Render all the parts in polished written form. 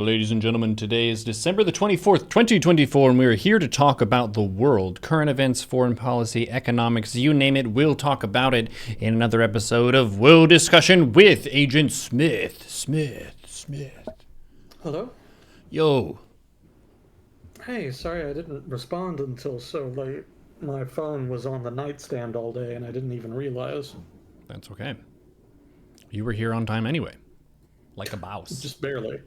Ladies and gentlemen, today is December the 24th, 2024, and we are here to talk about the world, current events, foreign policy, economics, you name it, we'll talk about it in another episode of World Discussion with Agent Smith. Hello? Yo. Hey, sorry I didn't respond until so late. My phone was on the nightstand all day and I didn't even realize. That's okay. You were here on time anyway. Like a mouse. Just barely.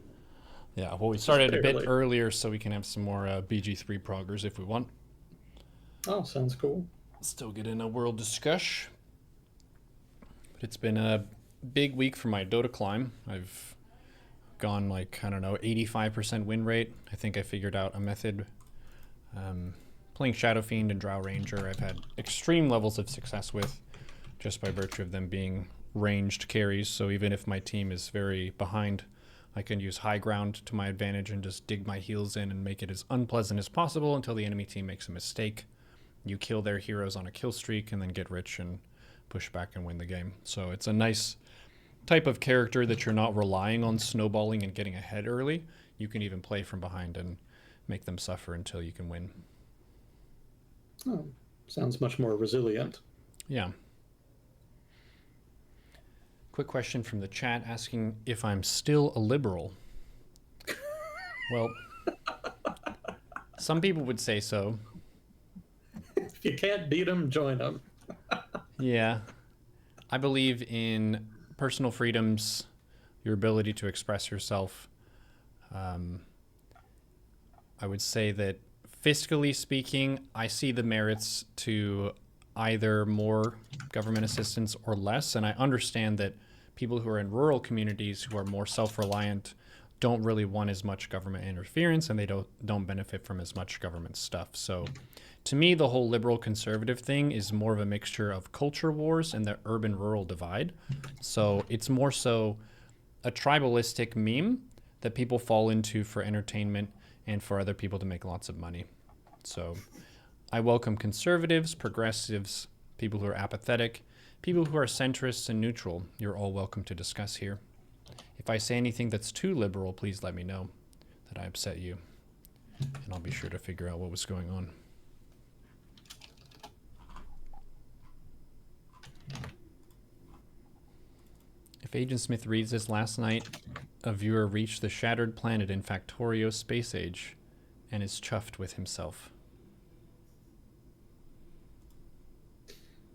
Yeah, well, we Just started a bit barely. earlier so we can have some more BG3 proggers if we want. Oh, sounds cool. Still get in a world discuss. But it's been a big week for my Dota climb. I've gone like, I don't know, 85% win rate. I think I figured out a method. Playing Shadow Fiend and Drow Ranger, I've had extreme levels of success with, just by virtue of them being ranged carries. So even if my team is very behind, I can use high ground to my advantage and just dig my heels in and make it as unpleasant as possible until the enemy team makes a mistake. You kill their heroes on a kill streak and then get rich and push back and win the game. So it's a nice type of character that you're not relying on snowballing and getting ahead early. You can even play from behind and make them suffer until you can win. Oh, sounds much more resilient. Yeah. Quick question from the chat asking if I'm still a liberal. Well, some people would say so. If you can't beat them, join them. Yeah. I believe in personal freedoms, your ability to express yourself. I would say that fiscally speaking, I see the merits to either more government assistance or less. And I understand that people who are in rural communities who are more self-reliant don't really want as much government interference and they don't benefit from as much government stuff. So to me, the whole liberal conservative thing is more of a mixture of culture wars and the urban rural divide. So it's more so a tribalistic meme that people fall into for entertainment and for other people to make lots of money. So I welcome conservatives, progressives, people who are apathetic, people who are centrists and neutral. You're all welcome to discuss here. If I say anything that's too liberal, please let me know that I upset you, and I'll be sure to figure out what was going on. If Agent Smith reads this last night, a viewer reached the shattered planet in Factorio space age and is chuffed with himself.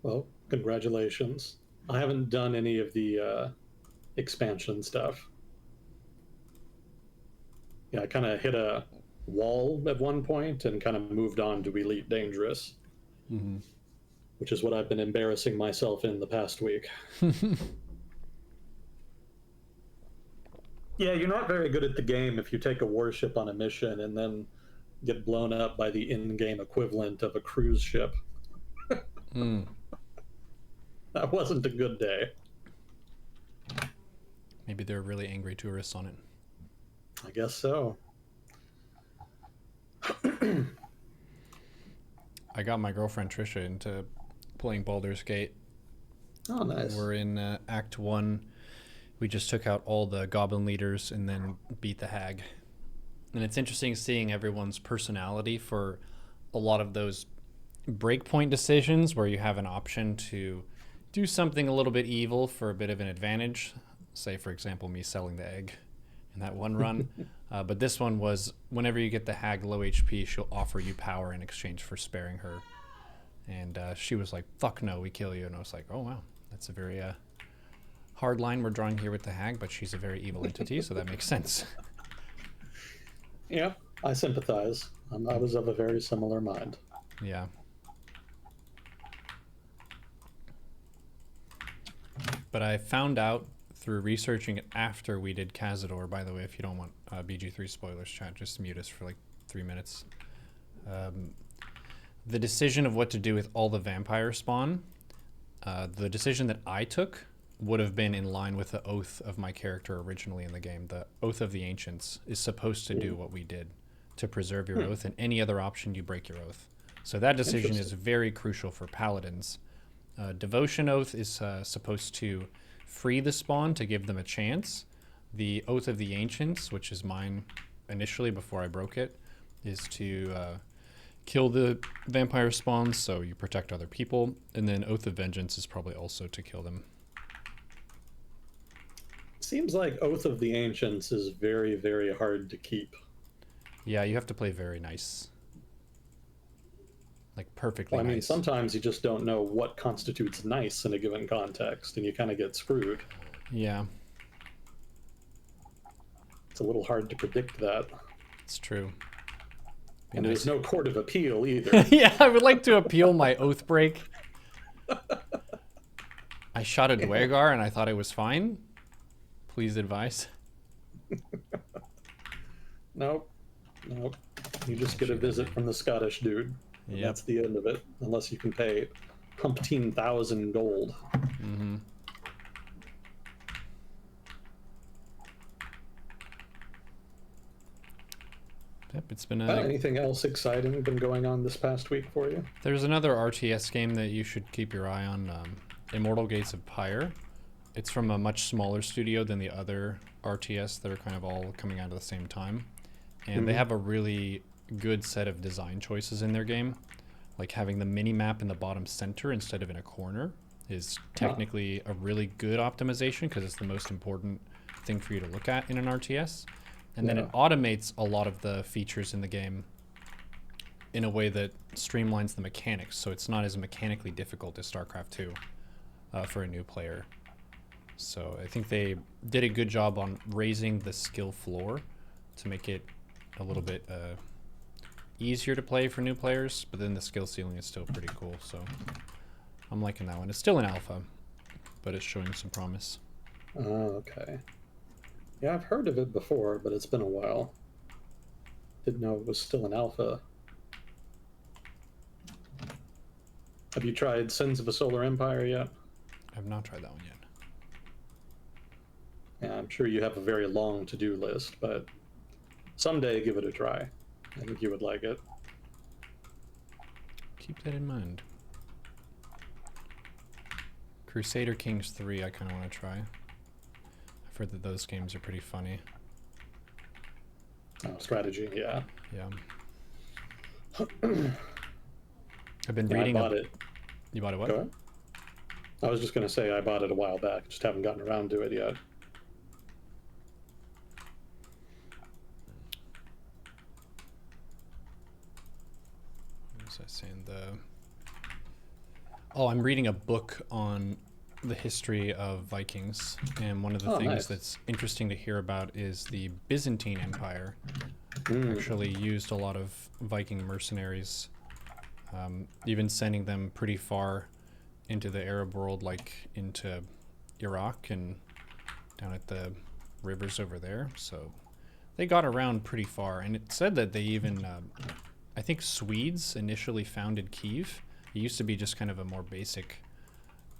Well, congratulations. I haven't done any of the expansion stuff. Yeah, I kind of hit a wall at one point and kind of moved on to Elite Dangerous, which is what I've been embarrassing myself in the past week. Yeah, you're not very good at the game if you take a warship on a mission and then get blown up by the in-game equivalent of a cruise ship. That wasn't a good day. Maybe there are really angry tourists on it. I guess so. I got my girlfriend Trisha into playing Baldur's Gate. Oh, nice. We're in Act 1. We just took out all the goblin leaders and then beat the hag. And it's interesting seeing everyone's personality for a lot of those breakpoint decisions where you have an option to do something a little bit evil for a bit of an advantage. Say, for example, me selling the egg in that one run. But this one was, whenever you get the hag low HP, she'll offer you power in exchange for sparing her. And she was like, fuck no, we kill you. And I was like, oh, wow, that's a very hard line we're drawing here with the hag, but she's a very evil entity, so that makes sense. Yeah, I sympathize. I was of a very similar mind. Yeah. But I found out through researching it after we did Cazador, by the way, if you don't want BG3 spoilers, chat, just mute us for like 3 minutes. The decision of what to do with all the vampire spawn, the decision that I took would have been in line with the oath of my character originally in the game. The Oath of the Ancients is supposed to do what we did, to preserve your oath, and any other option, you break your oath. So that decision is very crucial for paladins. Devotion Oath is supposed to free the spawn to give them a chance, The Oath of the Ancients, which is mine initially before I broke it, is to kill the vampire spawns so you protect other people. And then Oath of Vengeance is probably also to kill them. Seems like Oath of the Ancients is very, very hard to keep. Yeah, you have to play very nice. Like perfectly Well, I mean, nice. sometimes you just don't know what constitutes nice in a given context, and you kind of get screwed. Yeah, It's a little hard to predict that. it's true. Be And nice. there's no court of appeal either. Yeah, I would like to appeal my oath break. I shot a Dwegar and I thought it was fine. Please advise. Nope. Nope. You just get a visit from the Scottish dude. And Yep. that's the end of it, unless you can pay 15,000 gold. Mm-hmm. Yep, it's been Anything else exciting been going on this past week for you? There's another RTS game that you should keep your eye on, Immortal Gates of Pyre. It's from a much smaller studio than the other RTS that are kind of all coming out at the same time. And they have a really good set of design choices in their game. Like having the mini-map in the bottom center instead of in a corner is technically a really good optimization because it's the most important thing for you to look at in an RTS. And then it automates a lot of the features in the game in a way that streamlines the mechanics, so it's not as mechanically difficult as StarCraft 2 for a new player. So I think they did a good job on raising the skill floor to make it a little bit easier to play for new players, but then the skill ceiling is still pretty cool, so I'm liking that one. It's still in alpha, but it's showing some promise. Oh, okay. Yeah, I've heard of it before, but it's been a while. Didn't know it was still in alpha. Have you tried Sins of a Solar Empire yet? I've not tried that one yet. Yeah, I'm sure you have a very long to-do list, but someday give it a try. I think you would like it. Keep that in mind. Crusader Kings 3 I kind of want to try. I've heard that those games are pretty funny. Oh, strategy, yeah. Yeah. I've been Yeah, reading. I bought it. You bought it what? Go ahead. I was just going to say I bought it a while back. Just haven't gotten around to it yet. What was I saying? Oh, I'm reading a book on the history of Vikings, and one of the things nice. that's interesting to hear about is the Byzantine Empire actually used a lot of Viking mercenaries, even sending them pretty far into the Arab world, like into Iraq and down at the rivers over there. So they got around pretty far, and it said that they even, I think Swedes initially founded Kiev. It used to be just kind of a more basic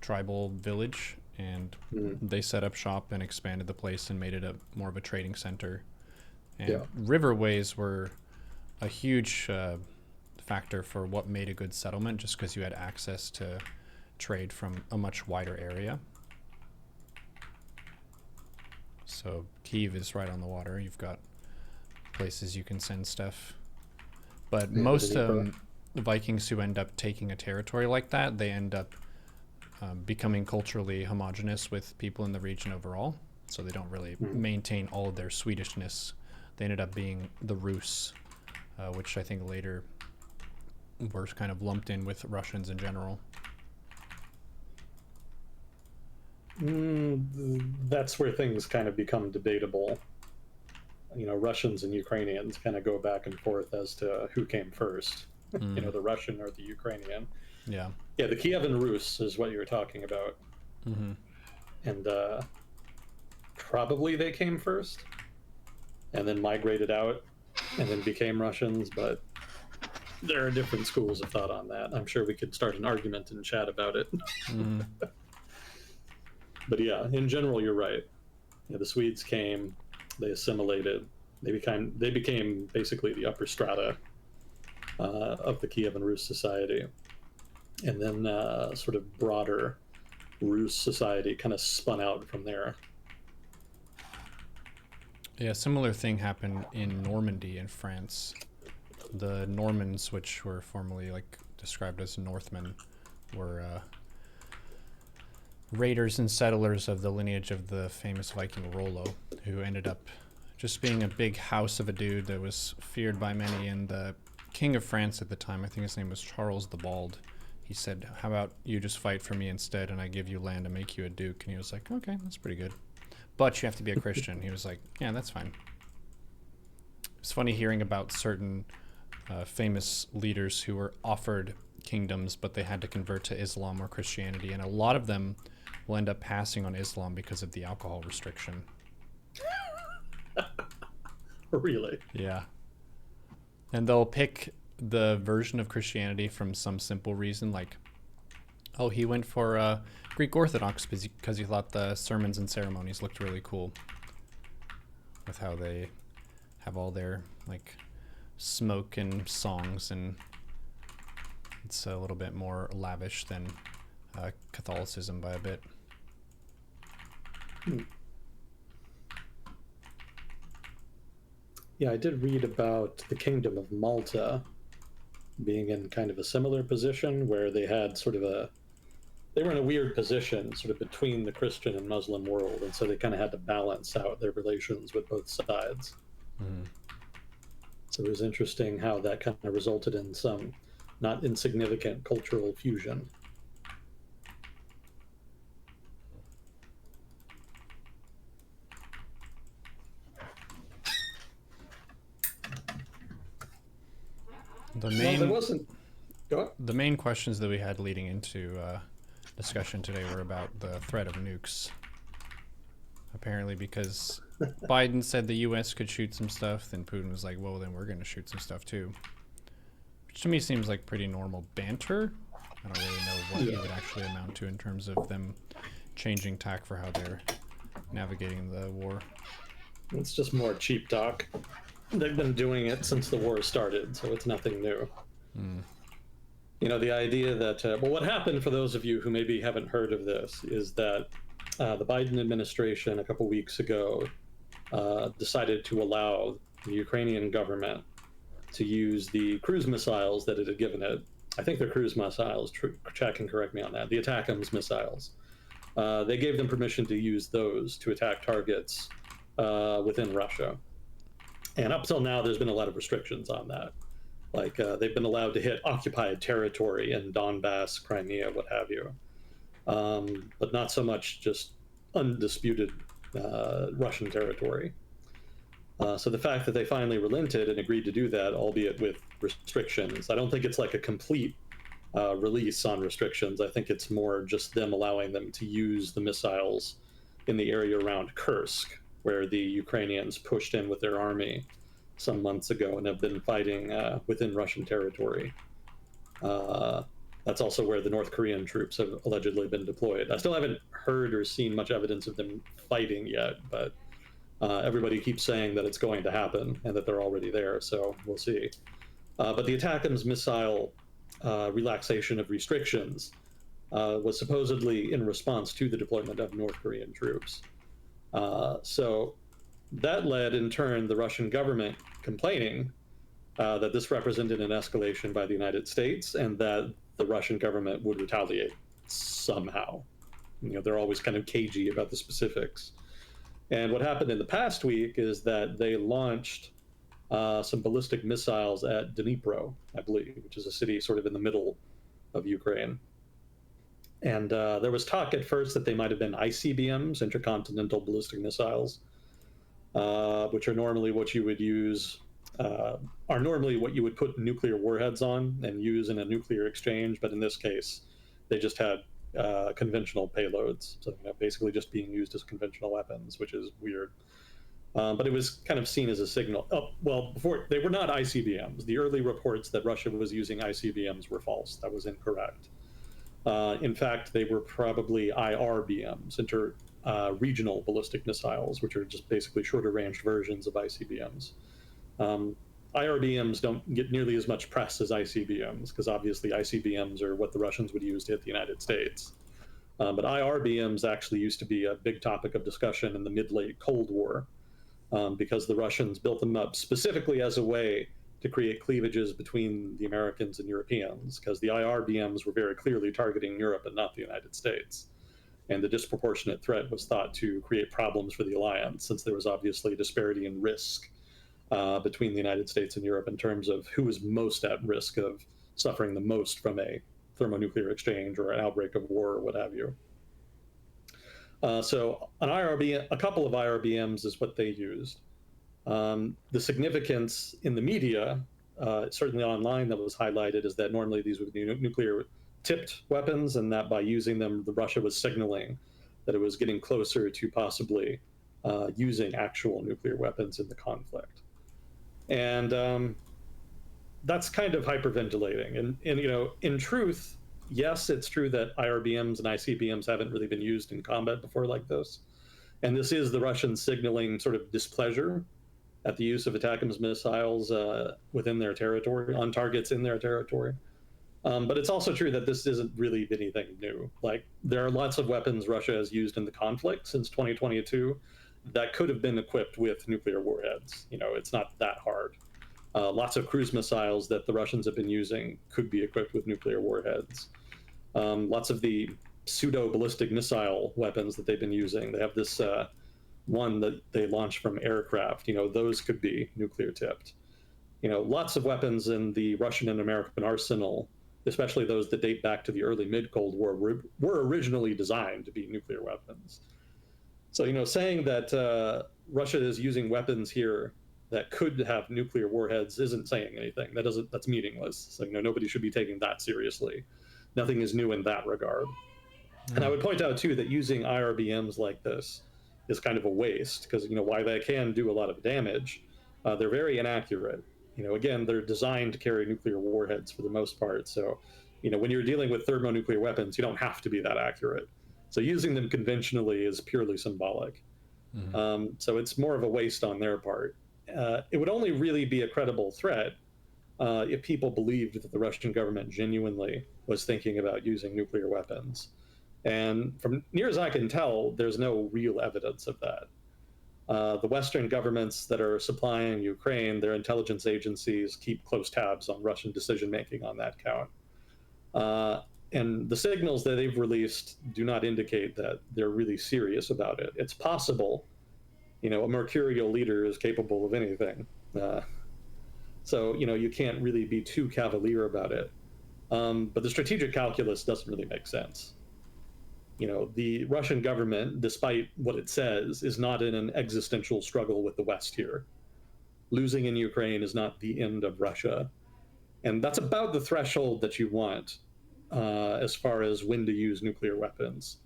tribal village, and they set up shop and expanded the place and made it a more of a trading center. And riverways were a huge factor for what made a good settlement, just because you had access to trade from a much wider area. So Kiev is right on the water. You've got places you can send stuff. But most Vikings who end up taking a territory like that, they end up becoming culturally homogenous with people in the region overall. So they don't really maintain all of their Swedishness. They ended up being the Rus, which I think later were kind of lumped in with Russians in general. That's where things kind of become debatable. You know, Russians and Ukrainians kind of go back and forth as to who came first. You know, the Russian or the Ukrainian. Yeah. Yeah, the Kievan Rus is what you're talking about. And probably they came first and then migrated out and then became Russians, but there are different schools of thought on that. I'm sure we could start an argument in chat about it. But yeah, in general, you're right. Yeah, the Swedes came, they assimilated, they became basically the upper strata of the Kievan Rus society. And then sort of broader Rus society kind of spun out from there. Yeah, a similar thing happened in Normandy in France. The Normans, which were formerly like described as Northmen, were raiders and settlers of the lineage of the famous Viking Rollo, who ended up just being a big house of a dude that was feared by many. And the king of France at the time, I think his name was Charles the Bald, he said, "How about you just fight for me instead, and I give you land to make you a duke?" And he was like, "Okay, that's pretty good, but you have to be a Christian." He was like, "Yeah, that's fine." It's funny hearing about certain famous leaders who were offered kingdoms, but they had to convert to Islam or Christianity, and a lot of them will end up passing on Islam because of the alcohol restriction. Really? Yeah. And they'll pick the version of Christianity from some simple reason, like, oh, he went for Greek Orthodox because he thought the sermons and ceremonies looked really cool with how they have all their, like, smoke and songs, and it's a little bit more lavish than Catholicism by a bit. Yeah, I did read about the Kingdom of Malta being in kind of a similar position where they had sort of they were in a weird position sort of between the Christian and Muslim world, and so they kind of had to balance out their relations with both sides. Mm. So it was interesting how that kind of resulted in some not insignificant cultural fusion. The No, there main wasn't. Go on. the main questions that we had leading into discussion today were about the threat of nukes. Apparently, because Biden said the U.S. could shoot some stuff, then Putin was like, "Well, then we're going to shoot some stuff too," which to me seems like pretty normal banter. I don't really know what it would actually amount to in terms of them changing tack for how they're navigating the war. It's just more cheap talk. They've been doing it since the war started, so it's nothing new. Mm. You know, the idea that, well, what happened for those of you who maybe haven't heard of this is that the Biden administration a couple weeks ago decided to allow the Ukrainian government to use the cruise missiles that it had given it. I think they're cruise missiles, Chad can correct me on that, the ATACMS missiles. They gave them permission to use those to attack targets within Russia. And up till now, there's been a lot of restrictions on that. Like they've been allowed to hit occupied territory in Donbass, Crimea, what have you. But not so much just undisputed Russian territory. So the fact that they finally relented and agreed to do that, albeit with restrictions, I don't think it's like a complete release on restrictions. I think it's more just them allowing them to use the missiles in the area around Kursk, where the Ukrainians pushed in with their army some months ago and have been fighting within Russian territory. That's also where the North Korean troops have allegedly been deployed. I still haven't heard or seen much evidence of them fighting yet, but everybody keeps saying that it's going to happen and that they're already there, so we'll see. But the ATACMS missile relaxation of restrictions was supposedly in response to the deployment of North Korean troops. So that led, in turn, the Russian government complaining that this represented an escalation by the United States and that the Russian government would retaliate somehow. You know, they're always kind of cagey about the specifics. And what happened in the past week is that they launched some ballistic missiles at Dnipro, I believe, which is a city sort of in the middle of Ukraine. And there was talk at first that they might have been ICBMs, intercontinental ballistic missiles, which are normally what you would use, are normally what you would put nuclear warheads on and use in a nuclear exchange. But in this case, they just had conventional payloads, so basically just being used as conventional weapons, which is weird. But it was kind of seen as a signal. Oh, well, before they were not ICBMs. The early reports that Russia was using ICBMs were false. That was incorrect. In fact, they were probably IRBMs, regional ballistic missiles, which are just basically shorter range versions of ICBMs. IRBMs don't get nearly as much press as ICBMs, because obviously ICBMs are what the Russians would use to hit the United States. But IRBMs actually used to be a big topic of discussion in the mid-late Cold War. because the Russians built them up specifically as a way to create cleavages between the Americans and Europeans, because the IRBMs were very clearly targeting Europe and not the United States. And the disproportionate threat was thought to create problems for the alliance, since there was obviously a disparity in risk between the United States and Europe in terms of who was most at risk of suffering the most from a thermonuclear exchange or an outbreak of war or what have you. So a couple of IRBMs is what they used. The significance in the media, certainly online, that was highlighted is that normally these would be nuclear tipped weapons, and that by using them, Russia was signaling that it was getting closer to possibly using actual nuclear weapons in the conflict. And that's kind of hyperventilating. And in truth, yes, it's true that IRBMs and ICBMs haven't really been used in combat before like this. And this is the Russians signaling sort of displeasure at the use of ATACMS missiles within their territory, on targets in their territory. But it's also true that this isn't really anything new. Like, there are lots of weapons Russia has used in the conflict since 2022 that could have been equipped with nuclear warheads. It's not that hard. Lots of cruise missiles that the Russians have been using could be equipped with nuclear warheads. Lots of the pseudo-ballistic missile weapons that they've been using, they have this one that they launch from aircraft, those could be nuclear tipped. Lots of weapons in the Russian and American arsenal, especially those that date back to the early mid-Cold War, were originally designed to be nuclear weapons. So, saying that Russia is using weapons here that could have nuclear warheads isn't saying anything. That's meaningless. So, nobody should be taking that seriously. Nothing is new in that regard. And I would point out, too, that using IRBMs like this is kind of a waste, because, while they can do a lot of damage, they're very inaccurate. Again, they're designed to carry nuclear warheads for the most part. So, when you're dealing with thermonuclear weapons, you don't have to be that accurate. So using them conventionally is purely symbolic. Mm-hmm. So it's more of a waste on their part. It would only really be a credible threat if people believed that the Russian government genuinely was thinking about using nuclear weapons. And from near as I can tell, there's no real evidence of that. The Western governments that are supplying Ukraine, their intelligence agencies keep close tabs on Russian decision-making on that count. And the signals that they've released do not indicate that they're really serious about it. It's possible, a mercurial leader is capable of anything. So, you can't really be too cavalier about it. But the strategic calculus doesn't really make sense. The Russian government, despite what it says, is not in an existential struggle with the West here. Losing in Ukraine is not the end of Russia. And that's about the threshold that you want as far as when to use nuclear weapons.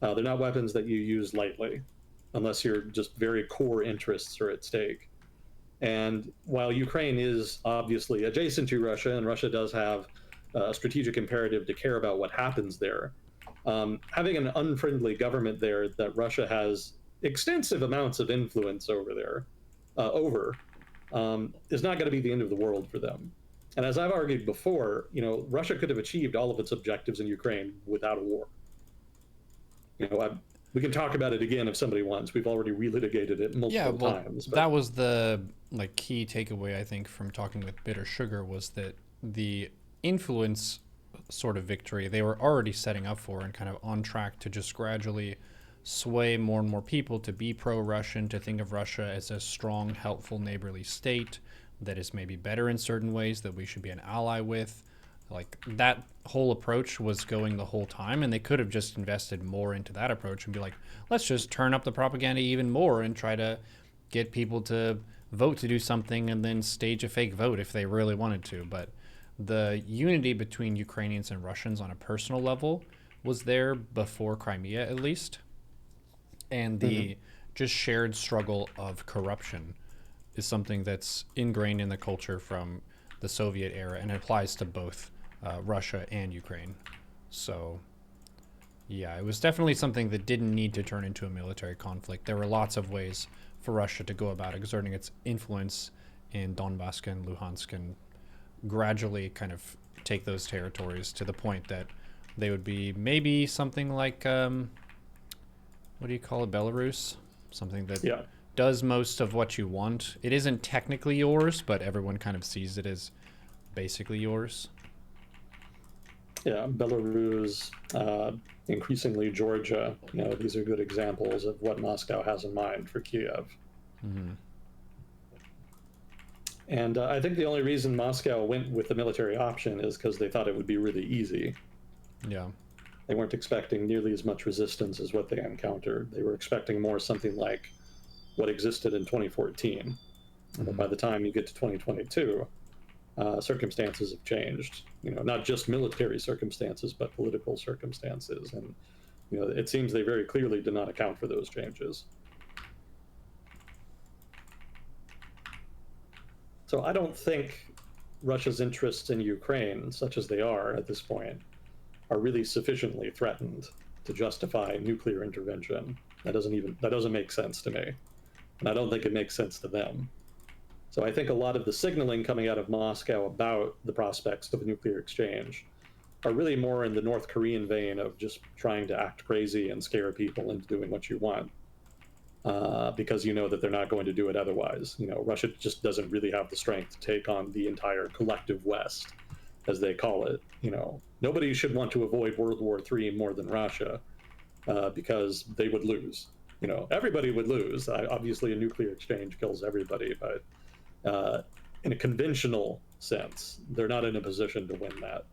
They're not weapons that you use lightly, unless your just very core interests are at stake. And while Ukraine is obviously adjacent to Russia, and Russia does have a strategic imperative to care about what happens there, having an unfriendly government there that Russia has extensive amounts of influence over there, is not going to be the end of the world for them. And as I've argued before, Russia could have achieved all of its objectives in Ukraine without a war. We can talk about it again if somebody wants. We've already relitigated it multiple times. But that was the key takeaway, I think, from talking with Bitter Sugar, was that the influence sort of victory they were already setting up for and kind of on track to just gradually sway more and more people to be pro-Russian, to think of Russia as a strong, helpful, neighborly state that is maybe better in certain ways, that we should be an ally with. Like, that whole approach was going the whole time, and they could have just invested more into that approach and be like, let's just turn up the propaganda even more and try to get people to vote to do something and then stage a fake vote if they really wanted to. But the unity between Ukrainians and Russians on a personal level was there before Crimea, at least. And the just shared struggle of corruption is something that's ingrained in the culture from the Soviet era, and it applies to both Russia and Ukraine. So, yeah, it was definitely something that didn't need to turn into a military conflict. There were lots of ways for Russia to go about exerting its influence in Donbass and Luhansk and gradually kind of take those territories to the point that they would be maybe something like, what do you call it, Belarus? Something that does most of what you want. It isn't technically yours, but everyone kind of sees it as basically yours. Yeah, Belarus, increasingly Georgia, these are good examples of what Moscow has in mind for Kiev. Mm-hmm. And I think the only reason Moscow went with the military option is because they thought it would be really easy. Yeah. They weren't expecting nearly as much resistance as what they encountered. They were expecting more something like what existed in 2014. Mm-hmm. By the time you get to 2022, circumstances have changed. Not just military circumstances, but political circumstances. And it seems they very clearly did not account for those changes. So I don't think Russia's interests in Ukraine, such as they are at this point, are really sufficiently threatened to justify nuclear intervention. That doesn't make sense to me. And I don't think it makes sense to them. So I think a lot of the signaling coming out of Moscow about the prospects of a nuclear exchange are really more in the North Korean vein of just trying to act crazy and scare people into doing what you want. Because you know that they're not going to do it otherwise. Russia just doesn't really have the strength to take on the entire collective West, as they call it. Nobody should want to avoid World War III more than Russia, because they would lose. Everybody would lose. Obviously, a nuclear exchange kills everybody, but in a conventional sense, they're not in a position to win that.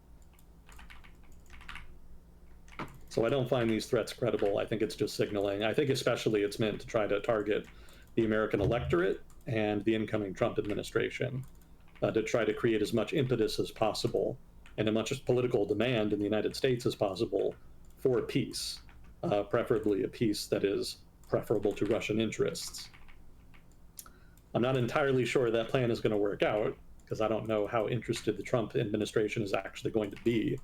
So I don't find these threats credible. I think it's just signaling. I think especially it's meant to try to target the American electorate and the incoming Trump administration, to try to create as much impetus as possible and as much political demand in the United States as possible for peace, preferably a peace that is preferable to Russian interests. I'm not entirely sure that plan is going to work out, because I don't know how interested the Trump administration is actually going to be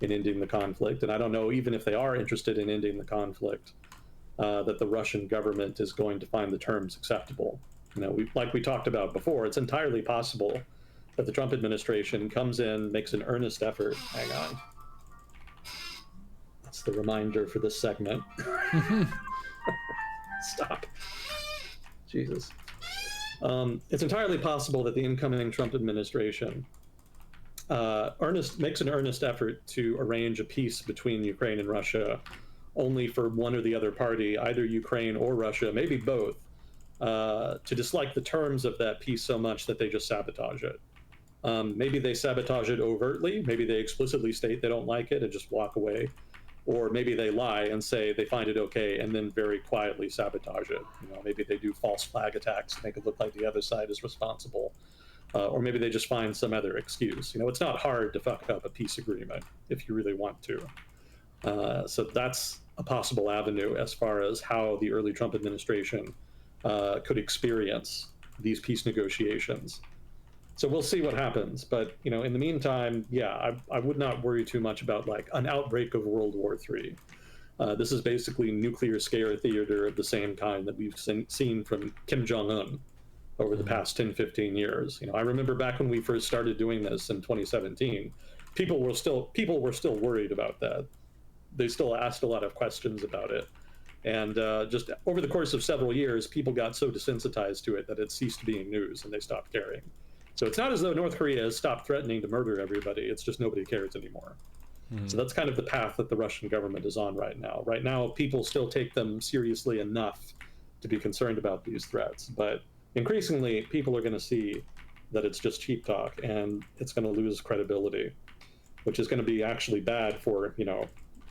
in ending the conflict. And I don't know, even if they are interested in ending the conflict, that the Russian government is going to find the terms acceptable. Like we talked about before, it's entirely possible that the Trump administration comes in, makes an earnest effort. Hang on. That's the reminder for this segment. Stop. Jesus. It's entirely possible that the incoming Trump administration makes an earnest effort to arrange a peace between Ukraine and Russia, only for one or the other party, either Ukraine or Russia, maybe both, to dislike the terms of that peace so much that they just sabotage it. Maybe they sabotage it overtly. Maybe they explicitly state they don't like it and just walk away. Or maybe they lie and say they find it okay and then very quietly sabotage it. Maybe they do false flag attacks to make it look like the other side is responsible. Or maybe they just find some other excuse. It's not hard to fuck up a peace agreement if you really want to. So that's a possible avenue as far as how the early Trump administration could experience these peace negotiations. So we'll see what happens. But, in the meantime, yeah, I would not worry too much about like an outbreak of World War III. This is basically nuclear scare theater of the same kind that we've seen from Kim Jong-un over the past 10, 15 years. I remember back when we first started doing this in 2017, people were still worried about that. They still asked a lot of questions about it. And just over the course of several years, people got so desensitized to it that it ceased being news and they stopped caring. So it's not as though North Korea has stopped threatening to murder everybody. It's just nobody cares anymore. So that's kind of the path that the Russian government is on right now. Right now, people still take them seriously enough to be concerned about these threats. But increasingly, people are going to see that it's just cheap talk and it's going to lose credibility, which is going to be actually bad for,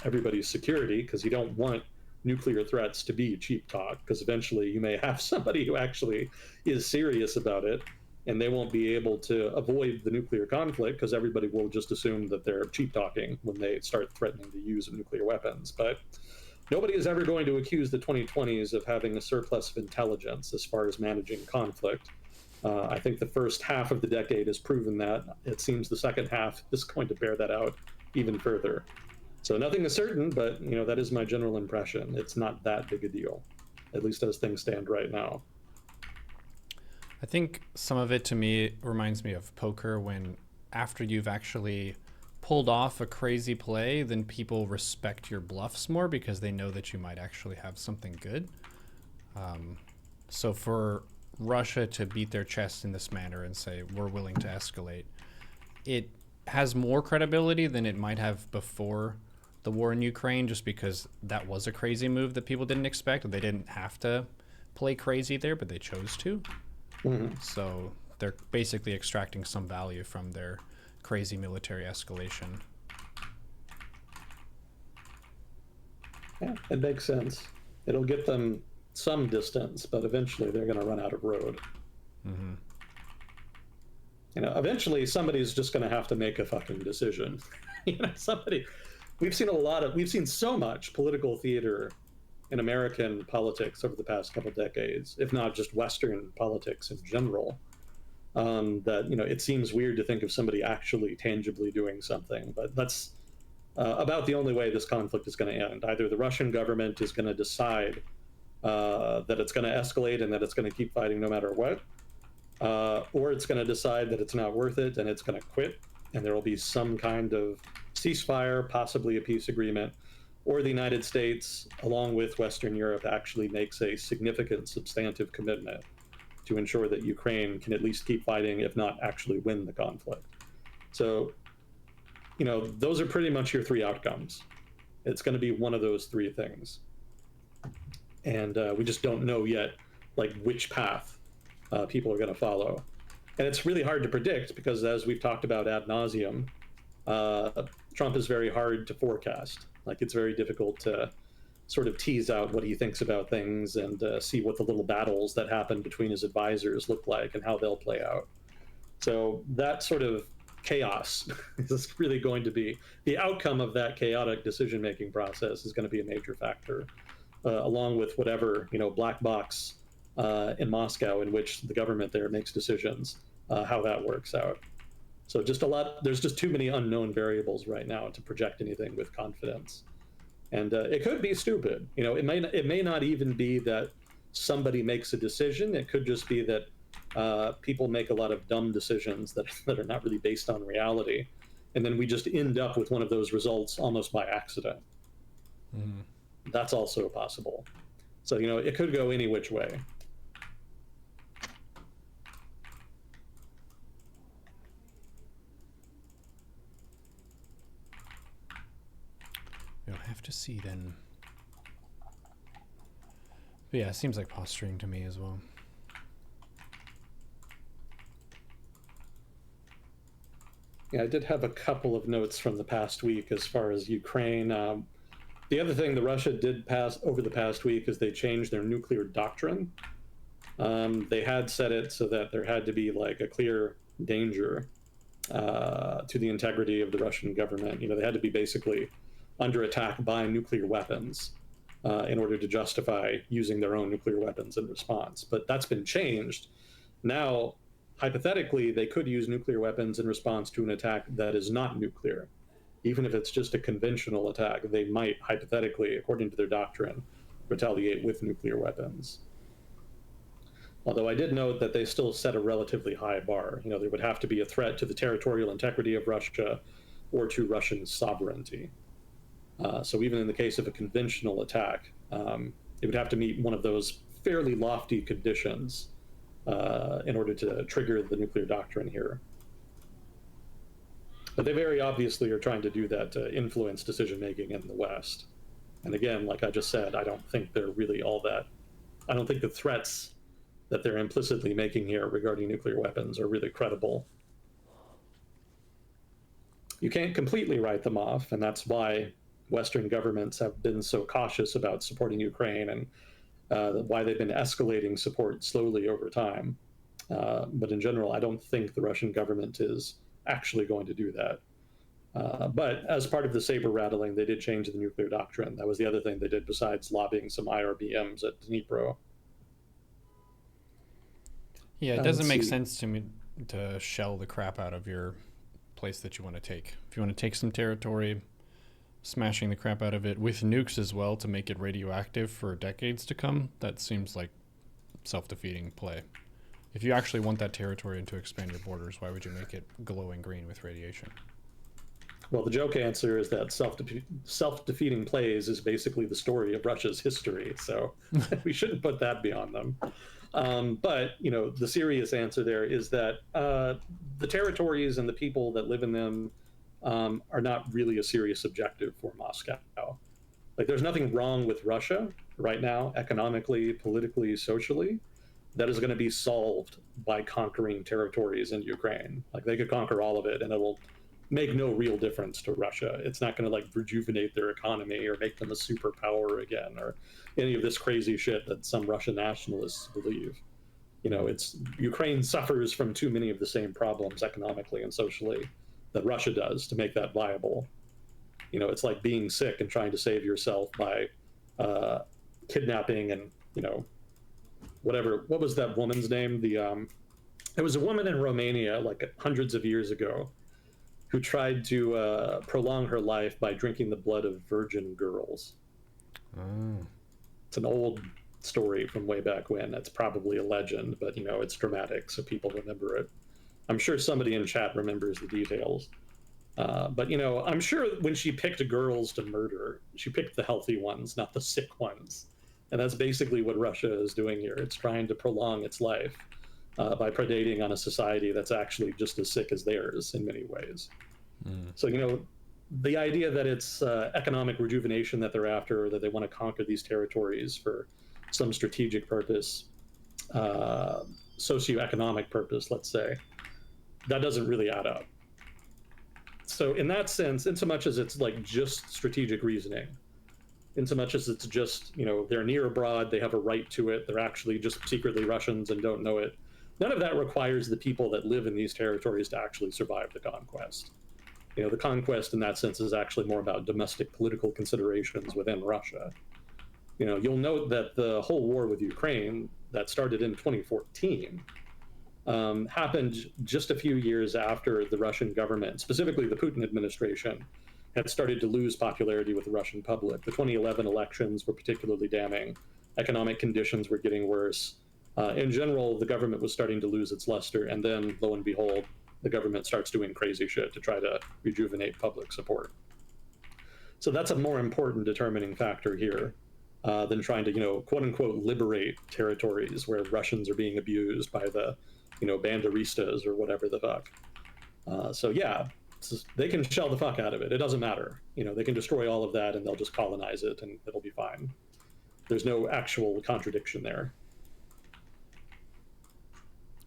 everybody's security, because you don't want nuclear threats to be cheap talk, because eventually you may have somebody who actually is serious about it, and they won't be able to avoid the nuclear conflict because everybody will just assume that they're cheap talking when they start threatening the use of nuclear weapons. But nobody is ever going to accuse the 2020s of having a surplus of intelligence as far as managing conflict. I think the first half of the decade has proven that. It seems the second half is going to bear that out even further. So nothing is certain, but that is my general impression. It's not that big a deal, at least as things stand right now. I think some of it to me reminds me of poker, when after you've actually pulled off a crazy play, then people respect your bluffs more because they know that you might actually have something good. So for Russia to beat their chest in this manner and say, we're willing to escalate, it has more credibility than it might have before the war in Ukraine, just because that was a crazy move that people didn't expect. They didn't have to play crazy there, but they chose to. So they're basically extracting some value from their crazy military escalation. Yeah, it makes sense. It'll get them some distance, but eventually they're going to run out of road. You know, eventually somebody's just going to have to make a fucking decision. You know, we've seen so much political theater in American politics over the past couple decades, if not just Western politics in general, that, you know, it seems weird to think of somebody actually tangibly doing something, but that's about the only way this conflict is going to end. Either the Russian government is going to decide that it's going to escalate and that it's going to keep fighting no matter what, or it's going to decide that it's not worth it and it's going to quit, and there will be some kind of ceasefire, possibly a peace agreement, or the United States, along with Western Europe, actually makes a significant substantive commitment to ensure that Ukraine can at least keep fighting, if not actually win the conflict. So, you know, those are pretty much your three outcomes. It's going to be one of those three things. And we just don't know yet, like, which path people are going to follow. And it's really hard to predict because, as we've talked about ad nauseum, Trump is very hard to forecast. Like, it's very difficult to sort of tease out what he thinks about things and see what the little battles that happen between his advisors look like and how they'll play out. So that sort of chaos is really going to be the outcome of that chaotic decision-making process is going to be a major factor, along with whatever, you know, black box in Moscow in which the government there makes decisions, how that works out. So there's just too many unknown variables right now to project anything with confidence. And it could be stupid. You know, it may not even be that somebody makes a decision. It could just be that people make a lot of dumb decisions that are not really based on reality. And then we just end up with one of those results almost by accident. That's also possible. So, you know, it could go any which way. We'll have to see then. But yeah, it seems like posturing to me as well. Yeah, I did have a couple of notes from the past week as far as Ukraine. The other thing that Russia did pass over the past week is they changed their nuclear doctrine. They had set it so that there had to be like a clear danger to the integrity of the Russian government. You know, they had to be basically under attack by nuclear weapons in order to justify using their own nuclear weapons in response. But that's been changed. Now, hypothetically, they could use nuclear weapons in response to an attack that is not nuclear. Even if it's just a conventional attack, they might hypothetically, according to their doctrine, retaliate with nuclear weapons. Although I did note that they still set a relatively high bar. You know, there would have to be a threat to the territorial integrity of Russia or to Russian sovereignty. So even in the case of a conventional attack, it would have to meet one of those fairly lofty conditions in order to trigger the nuclear doctrine here. But they very obviously are trying to do that to influence decision-making in the West. And again, like I just said, I don't think they're really all that. I don't think the threats that they're implicitly making here regarding nuclear weapons are really credible. You can't completely write them off, and that's why Western governments have been so cautious about supporting Ukraine and why they've been escalating support slowly over time. But in general, I don't think the Russian government is actually going to do that. But as part of the saber rattling, they did change the nuclear doctrine. That was the other thing they did besides lobbying some IRBMs at Dnipro. Yeah, it doesn't make sense to me to shell the crap out of your place that you want to take. If you want to take some territory, smashing the crap out of it with nukes as well to make it radioactive for decades to come, that seems like self-defeating play. If you actually want that territory and to expand your borders, why would you make it glowing green with radiation? Well, the joke answer is that self-defeating plays is basically the story of Russia's history, so we shouldn't put that beyond them. But the serious answer there is that the territories and the people that live in them are not really a serious objective for Moscow. Like, there's nothing wrong with Russia right now, economically, politically, socially, that is going to be solved by conquering territories in Ukraine. Like, they could conquer all of it, and it will make no real difference to Russia. It's not going to like rejuvenate their economy or make them a superpower again, or any of this crazy shit that some Russian nationalists believe. It's Ukraine suffers from too many of the same problems economically and socially that Russia does to make that viable. It's like being sick and trying to save yourself by kidnapping and whatever. What was that woman's name? It was a woman in Romania like hundreds of years ago who tried to prolong her life by drinking the blood of virgin girls. It's an old story from way back when. That's probably a legend, but it's dramatic, so people remember it. I'm sure somebody in chat remembers the details. But I'm sure when she picked girls to murder, she picked the healthy ones, not the sick ones. And that's basically what Russia is doing here. It's trying to prolong its life by predating on a society that's actually just as sick as theirs in many ways. So the idea that it's economic rejuvenation that they're after, or that they want to conquer these territories for some strategic purpose, socioeconomic purpose, let's say, that doesn't really add up. So in that sense, in so much as it's like just strategic reasoning, in so much as it's just, they're near abroad, they have a right to it, they're actually just secretly Russians and don't know it, none of that requires the people that live in these territories to actually survive the conquest. The conquest in that sense is actually more about domestic political considerations within Russia. You'll note that the whole war with Ukraine that started in 2014 happened just a few years after the Russian government, specifically the Putin administration, had started to lose popularity with the Russian public. The 2011 elections were particularly damning. Economic conditions were getting worse. In general, the government was starting to lose its luster, and then, lo and behold, the government starts doing crazy shit to try to rejuvenate public support. So that's a more important determining factor here than trying to, quote unquote, liberate territories where Russians are being abused by the, banderistas or whatever the fuck. So yeah, they can shell the fuck out of it. It doesn't matter. They can destroy all of that and they'll just colonize it and it'll be fine. There's no actual contradiction there.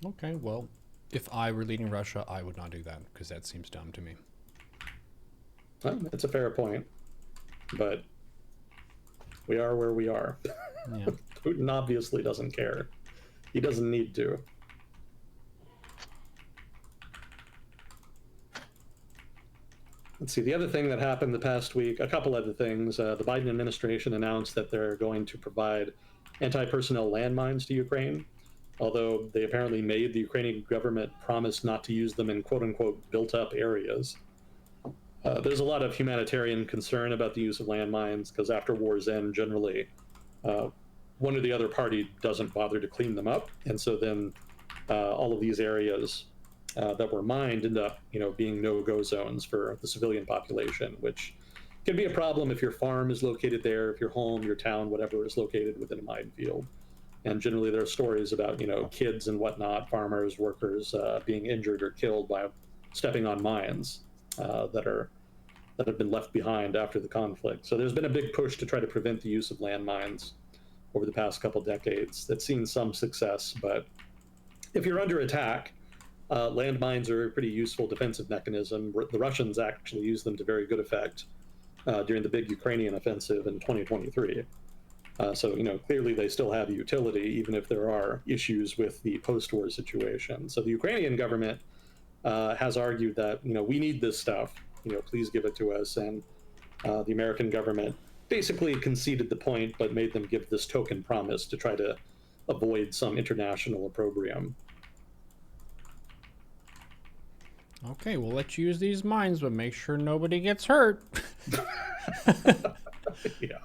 Okay, well, if I were leading Russia, I would not do that, because that seems dumb to me. Well, it's a fair point, but we are where we are. Yeah. Putin obviously doesn't care. He doesn't need to. Let's see, the other thing that happened the past week, a couple other things. The Biden administration announced that they're going to provide anti-personnel landmines to Ukraine, although they apparently made the Ukrainian government promise not to use them in quote-unquote built-up areas. There's a lot of humanitarian concern about the use of landmines, because after wars end, generally, one or the other party doesn't bother to clean them up, and so then all of these areas that were mined end up, being no-go zones for the civilian population, which can be a problem if your farm is located there, if your home, your town, whatever is located within a minefield. And generally there are stories about, kids and whatnot, farmers, workers being injured or killed by stepping on mines that have been left behind after the conflict. So there's been a big push to try to prevent the use of landmines over the past couple decades. That's seen some success, but if you're under attack, landmines are a pretty useful defensive mechanism. The Russians actually used them to very good effect during the big Ukrainian offensive in 2023. So, clearly they still have utility, even if there are issues with the post-war situation. So the Ukrainian government has argued that, we need this stuff, please give it to us. And the American government basically conceded the point, but made them give this token promise to try to avoid some international opprobrium. Okay, we'll let you use these mines, but make sure nobody gets hurt. Yeah,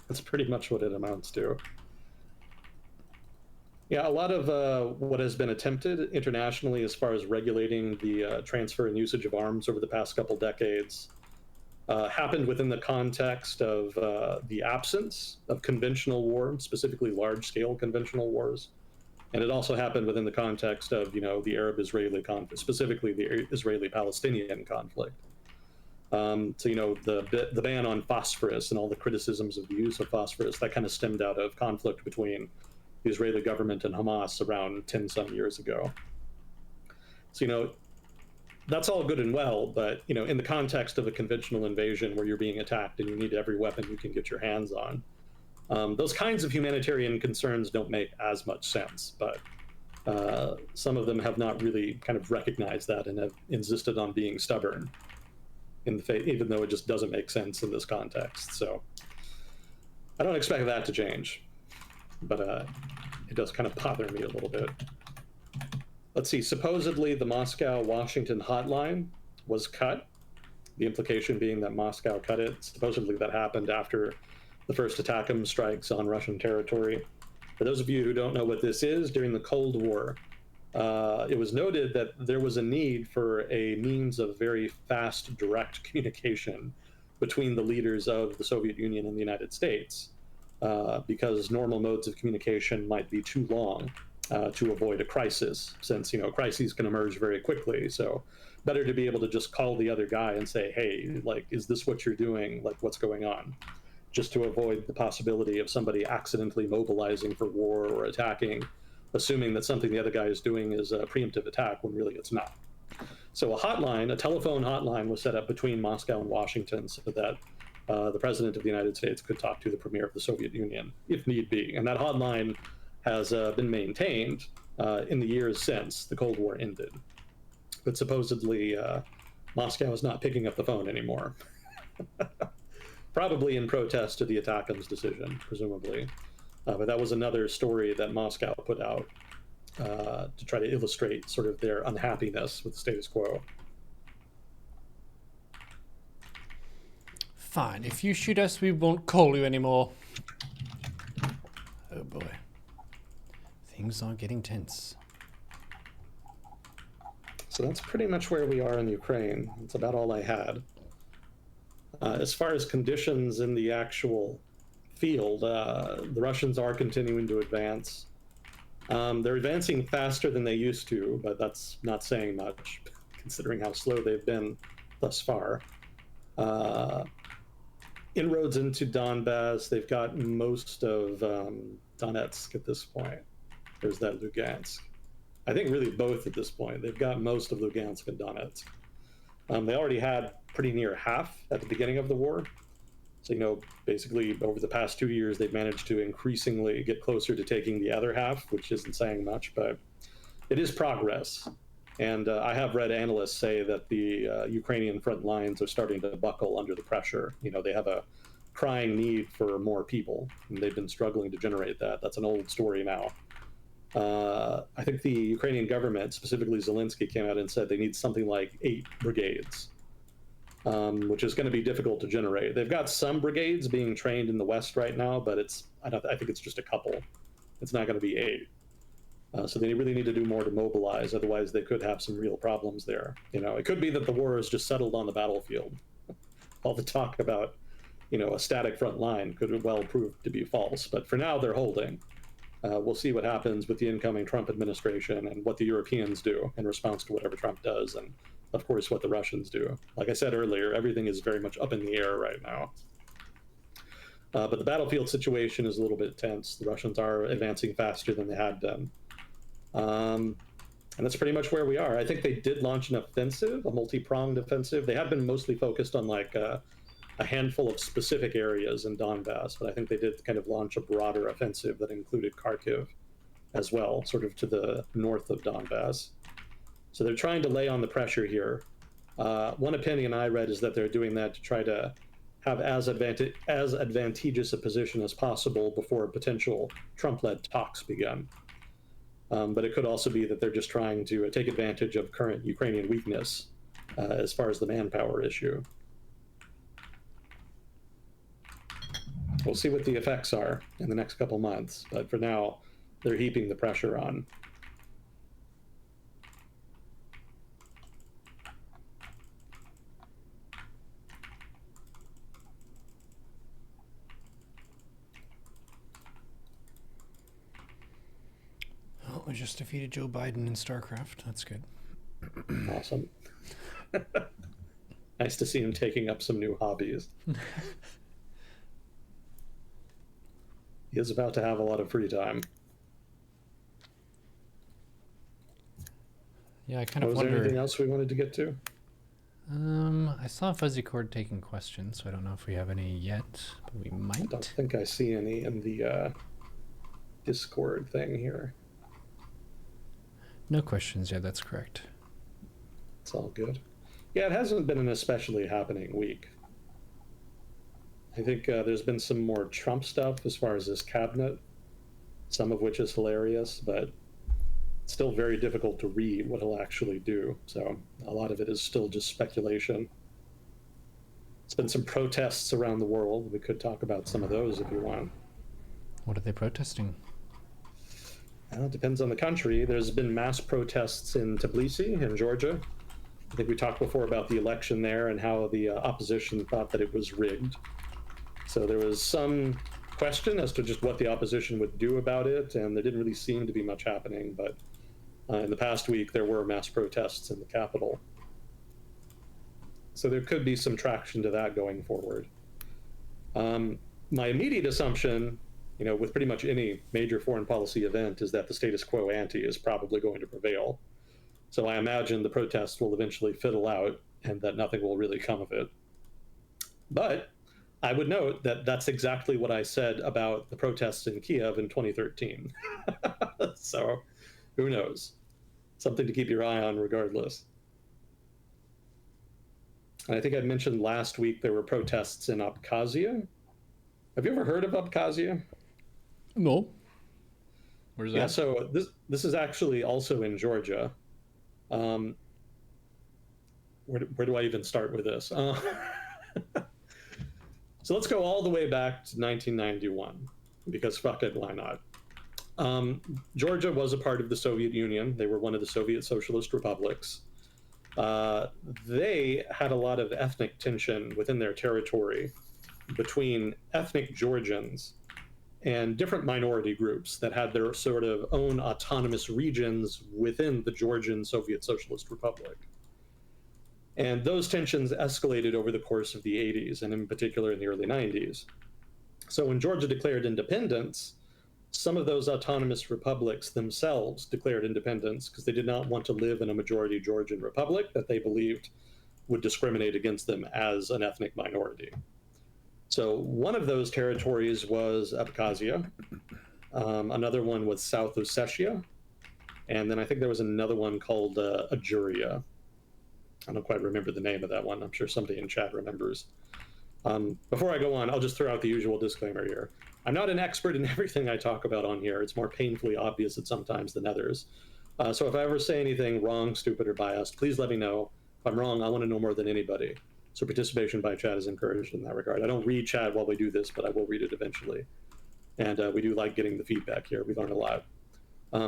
that's pretty much what it amounts to. Yeah, a lot of what has been attempted internationally as far as regulating the transfer and usage of arms over the past couple decades happened within the context of the absence of conventional war, specifically large-scale conventional wars. And it also happened within the context of, the Arab-Israeli conflict, specifically the Israeli-Palestinian conflict. So, the ban on phosphorus and all the criticisms of the use of phosphorus, that kind of stemmed out of conflict between the Israeli government and Hamas around 10 some years ago. So, that's all good and well, but, in the context of a conventional invasion where you're being attacked and you need every weapon you can get your hands on, those kinds of humanitarian concerns don't make as much sense, but some of them have not really kind of recognized that and have insisted on being stubborn in the face, even though it just doesn't make sense in this context. So I don't expect that to change, but it does kind of bother me a little bit. Let's see, supposedly the Moscow-Washington hotline was cut, the implication being that Moscow cut it. Supposedly that happened after the first ATACMS strikes on Russian territory. For those of you who don't know what this is, during the Cold War, it was noted that there was a need for a means of very fast, direct communication between the leaders of the Soviet Union and the United States, because normal modes of communication might be too long to avoid a crisis, since crises can emerge very quickly. So better to be able to just call the other guy and say, hey, like, is this what you're doing? Like, what's going on? Just to avoid the possibility of somebody accidentally mobilizing for war or attacking, assuming that something the other guy is doing is a preemptive attack when really it's not. So a telephone hotline was set up between Moscow and Washington so that the president of the United States could talk to the premier of the Soviet Union if need be. And that hotline has been maintained in the years since the Cold War ended. But supposedly Moscow is not picking up the phone anymore. Probably in protest to the ATACMS decision, presumably. But that was another story that Moscow put out to try to illustrate sort of their unhappiness with the status quo. Fine. If you shoot us, we won't call you anymore. Oh boy. Things are getting tense. So that's pretty much where we are in Ukraine. That's about all I had. As far as conditions in the actual field, the Russians are continuing to advance. They're advancing faster than they used to, but that's not saying much, considering how slow they've been thus far. Inroads into Donbass, they've got most of Donetsk at this point. There's that Lugansk. I think really both at this point. They've got most of Lugansk and Donetsk. They already had pretty near half at the beginning of the war. So, basically over the past 2 years, they've managed to increasingly get closer to taking the other half, which isn't saying much, but it is progress. And I have read analysts say that the Ukrainian front lines are starting to buckle under the pressure. They have a crying need for more people, and they've been struggling to generate that. That's an old story now. I think the Ukrainian government, specifically Zelensky, came out and said they need something like 8 brigades, which is going to be difficult to generate. They've got some brigades being trained in the West right now, but I think it's just a couple. It's not going to be 8. So they really need to do more to mobilize. Otherwise, they could have some real problems there. It could be that the war is just settled on the battlefield. All the talk about, a static front line could well prove to be false. But for now, they're holding. We'll see what happens with the incoming Trump administration and what the Europeans do in response to whatever Trump does, and of course what the Russians do. Like I said earlier, everything is very much up in the air right now. But the battlefield situation is a little bit tense. The Russians are advancing faster than they had been. And that's pretty much where we are. I think they did launch an offensive, a multi-pronged offensive. They have been mostly focused on like a handful of specific areas in Donbass, but I think they did kind of launch a broader offensive that included Kharkiv as well, sort of to the north of Donbass. So they're trying to lay on the pressure here. One opinion I read is that they're doing that to try to have as advantageous a position as possible before potential Trump-led talks begin. But it could also be that they're just trying to take advantage of current Ukrainian weakness as far as the manpower issue. We'll see what the effects are in the next couple months, but for now, they're heaping the pressure on. We just defeated Joe Biden in StarCraft. That's good. Awesome. Nice to see him taking up some new hobbies. He is about to have a lot of free time. Yeah, I kind of Was wonder. there anything else we wanted to get to? I saw Fuzzy Cord taking questions, so I don't know if we have any yet, but we might. I don't think I see any in the Discord thing here. No questions yet, that's correct. It's all good. Yeah, it hasn't been an especially happening week. I think there's been some more Trump stuff as far as his cabinet, some of which is hilarious, but it's still very difficult to read what he'll actually do. So a lot of it is still just speculation. There's been some protests around the world. We could talk about some of those if you want. What are they protesting? Well, it depends on the country. There's been mass protests in Tbilisi in Georgia. I think we talked before about the election there and how the opposition thought that it was rigged. So there was some question as to just what the opposition would do about it, and there didn't really seem to be much happening. But in the past week, there were mass protests in the capital. So there could be some traction to that going forward. My immediate assumption, with pretty much any major foreign policy event, is that the status quo ante is probably going to prevail. So I imagine the protests will eventually fizzle out and that nothing will really come of it. But I would note that that's exactly what I said about the protests in Kiev in 2013. So who knows? Something to keep your eye on regardless. And I think I mentioned last week there were protests in Abkhazia. Have you ever heard of Abkhazia? No. Where's that? Yeah, so this is actually also in Georgia. Where do I even start with this? So let's go all the way back to 1991, because fuck it, why not? Georgia was a part of the Soviet Union. They were one of the Soviet Socialist republics. They had a lot of ethnic tension within their territory between ethnic Georgians and different minority groups that had their sort of own autonomous regions within the Georgian Soviet Socialist Republic. And those tensions escalated over the course of the 80s, and in particular in the early 90s. So when Georgia declared independence, some of those autonomous republics themselves declared independence because they did not want to live in a majority Georgian republic that they believed would discriminate against them as an ethnic minority. So one of those territories was Abkhazia. Another one was South Ossetia. And then I think there was another one called Ajuria. I don't quite remember the name of that one. I'm sure somebody in chat remembers. Before I go on, I'll just throw out the usual disclaimer here. I'm not an expert in everything I talk about on here. It's more painfully obvious at sometimes than others. So if I ever say anything wrong, stupid, or biased, please let me know. If I'm wrong, I want to know more than anybody. So participation by chat is encouraged in that regard. I don't read chat while we do this, but I will read it eventually. And we do like getting the feedback here. We learn a lot.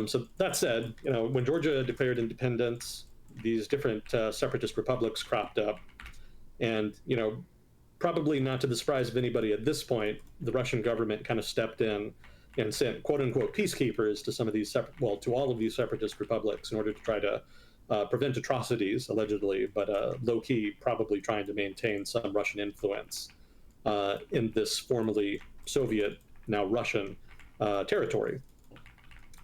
So that said, when Georgia declared independence, these different separatist republics cropped up. And, probably not to the surprise of anybody at this point, the Russian government kind of stepped in and sent quote unquote peacekeepers to some of these to all of these separatist republics in order to try to prevent atrocities, allegedly, but low key probably trying to maintain some Russian influence in this formerly Soviet, now Russian territory.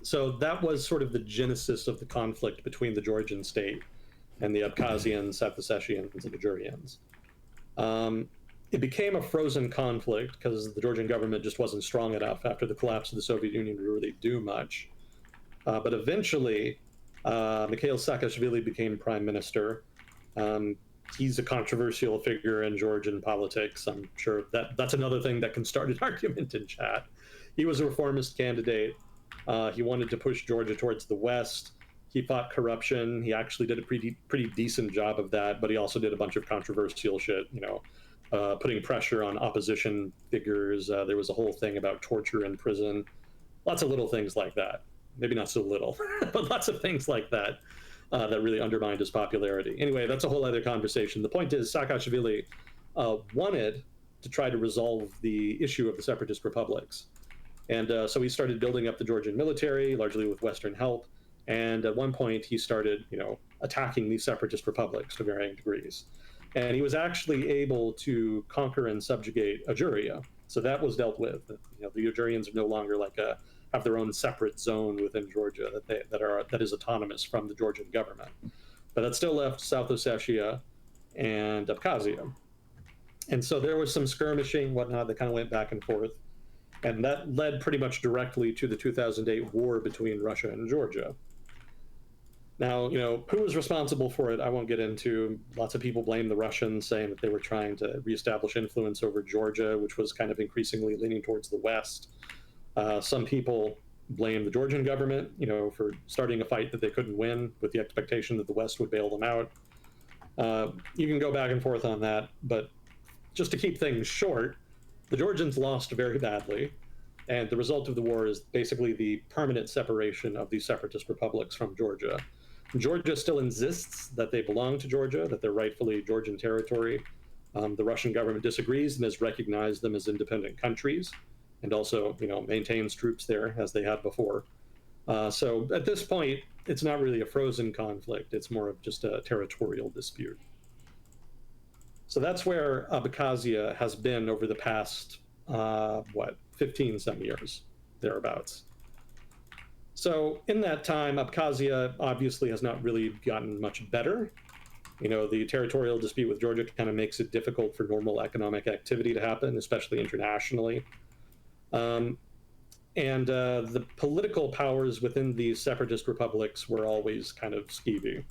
So that was sort of the genesis of the conflict between the Georgian state and the Abkhazians, South Ossetians, and Ajurians. It became a frozen conflict because the Georgian government just wasn't strong enough after the collapse of the Soviet Union to really do much. But eventually, Mikhail Saakashvili became prime minister. He's a controversial figure in Georgian politics. I'm sure that's another thing that can start an argument in chat. He was a reformist candidate. He wanted to push Georgia towards the West. He fought corruption. He actually did a pretty decent job of that, but he also did a bunch of controversial shit, putting pressure on opposition figures. There was a whole thing about torture in prison. Lots of little things like that. Maybe not so little, but lots of things like that that really undermined his popularity. Anyway, that's a whole other conversation. The point is Saakashvili wanted to try to resolve the issue of the separatist republics. And so he started building up the Georgian military, largely with Western help. And at one point, he started, attacking these separatist republics to varying degrees. And he was actually able to conquer and subjugate Ajuria. So that was dealt with. The Ajurians are no longer have their own separate zone within Georgia that is autonomous from the Georgian government. But that still left South Ossetia and Abkhazia. And so there was some skirmishing, whatnot, that kind of went back and forth. And that led pretty much directly to the 2008 war between Russia and Georgia. Now, who was responsible for it, I won't get into. Lots of people blame the Russians, saying that they were trying to reestablish influence over Georgia, which was kind of increasingly leaning towards the West. Some people blame the Georgian government, for starting a fight that they couldn't win with the expectation that the West would bail them out. You can go back and forth on that, but just to keep things short, the Georgians lost very badly, and the result of the war is basically the permanent separation of these separatist republics from Georgia. Georgia still insists that they belong to Georgia, that they're rightfully Georgian territory. The Russian government disagrees and has recognized them as independent countries, and also, maintains troops there as they had before. So at this point, it's not really a frozen conflict. It's more of just a territorial dispute. So that's where Abkhazia has been over the past, 15 some years, thereabouts. So in that time, Abkhazia obviously has not really gotten much better. The territorial dispute with Georgia kind of makes it difficult for normal economic activity to happen, especially internationally. And the political powers within these separatist republics were always kind of skeevy.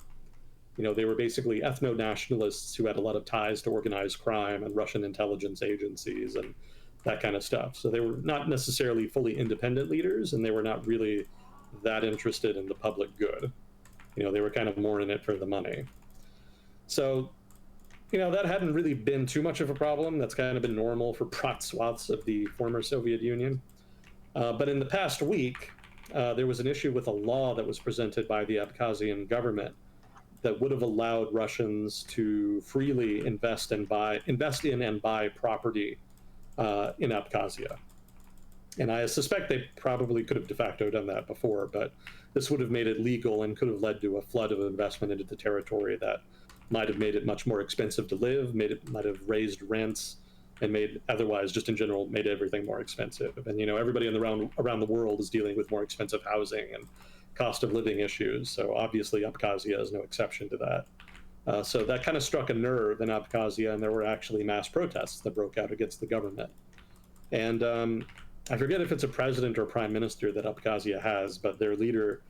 They were basically ethno-nationalists who had a lot of ties to organized crime and Russian intelligence agencies and that kind of stuff. So they were not necessarily fully independent leaders, and they were not really that interested in the public good. They were kind of more in it for the money. So, that hadn't really been too much of a problem. That's kind of been normal for broad swaths of the former Soviet Union. But in the past week, there was an issue with a law that was presented by the Abkhazian government that would have allowed Russians to freely invest in and buy property in Abkhazia. And I suspect they probably could have de facto done that before, but this would have made it legal and could have led to a flood of investment into the territory that might have made it much more expensive to live, might have raised rents, and otherwise, just in general, made everything more expensive. And everybody around the world is dealing with more expensive housing and cost of living issues. So obviously, Abkhazia is no exception to that. So that kind of struck a nerve in Abkhazia, and there were actually mass protests that broke out against the government. And I forget if it's a president or prime minister that Abkhazia has, but their leader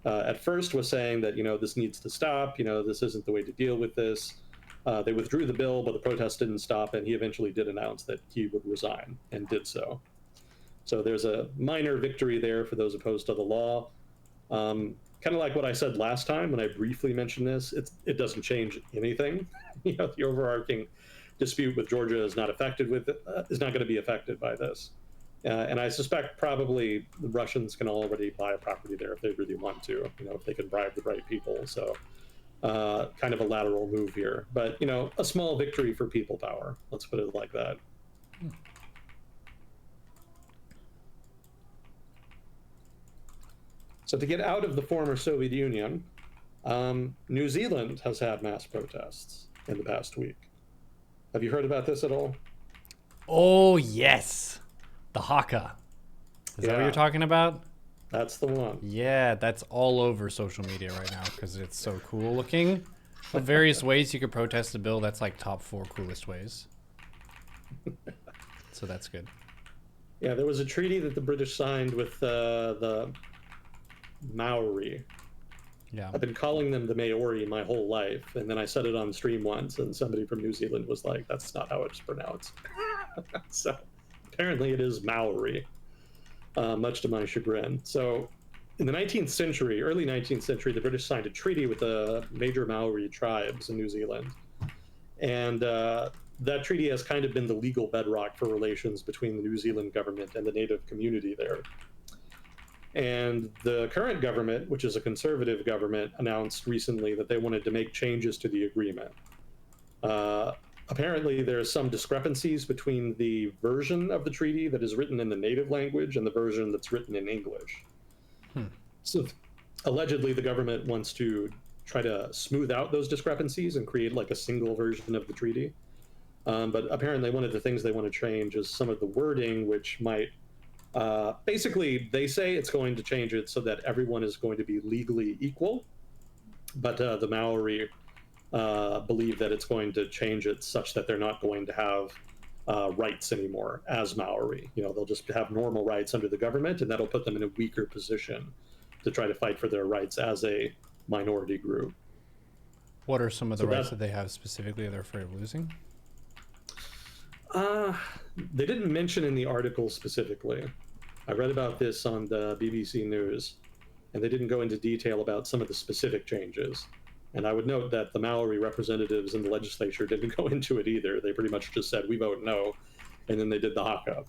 at first was saying that, this needs to stop, this isn't the way to deal with this. They withdrew the bill, but the protests didn't stop, and he eventually did announce that he would resign, and did so. So there's a minor victory there for those opposed to the law. Kind of like what I said last time when I briefly mentioned this, it doesn't change anything. The overarching dispute with Georgia is not going to be affected by this. And I suspect probably the Russians can already buy a property there if they really want to, if they can bribe the right people. So kind of a lateral move here. But, a small victory for people power. Let's put it like that. So to get out of the former Soviet Union, New Zealand has had mass protests in the past week. Have you heard about this at all? Oh, yes. The Haka. Is that what you're talking about? That's the one. Yeah, that's all over social media right now because it's so cool looking. Of various ways you could protest a bill, that's like top 4 coolest ways. So that's good. Yeah, there was a treaty that the British signed with the Maori. Yeah. I've been calling them the Maori my whole life, and then I said it on stream once, and somebody from New Zealand was like, that's not how it's pronounced. So apparently it is Maori, much to my chagrin. So in the 19th century, early 19th century, the British signed a treaty with the major Maori tribes in New Zealand. And that treaty has kind of been the legal bedrock for relations between the New Zealand government and the native community there. And the current government, which is a conservative government, announced recently that they wanted to make changes to the agreement. Apparently, there are some discrepancies between the version of the treaty that is written in the native language and the version that's written in English. So, allegedly, the government wants to try to smooth out those discrepancies and create like a single version of the treaty. But apparently, one of the things they want to change is some of the wording, which might basically, they say it's going to change it so that everyone is going to be legally equal. But the Maori believe that it's going to change it such that they're not going to have rights anymore as Maori. You know, they'll just have normal rights under the government, and that'll put them in a weaker position to try to fight for their rights as a minority group. What are some of the rights that they have specifically they're afraid of losing? They didn't mention in the article specifically. I read about this on the BBC News, and they didn't go into detail about some of the specific changes. And I would note that the Maori representatives in the legislature didn't go into it either. They pretty much just said, we vote no, and then they did the Haka.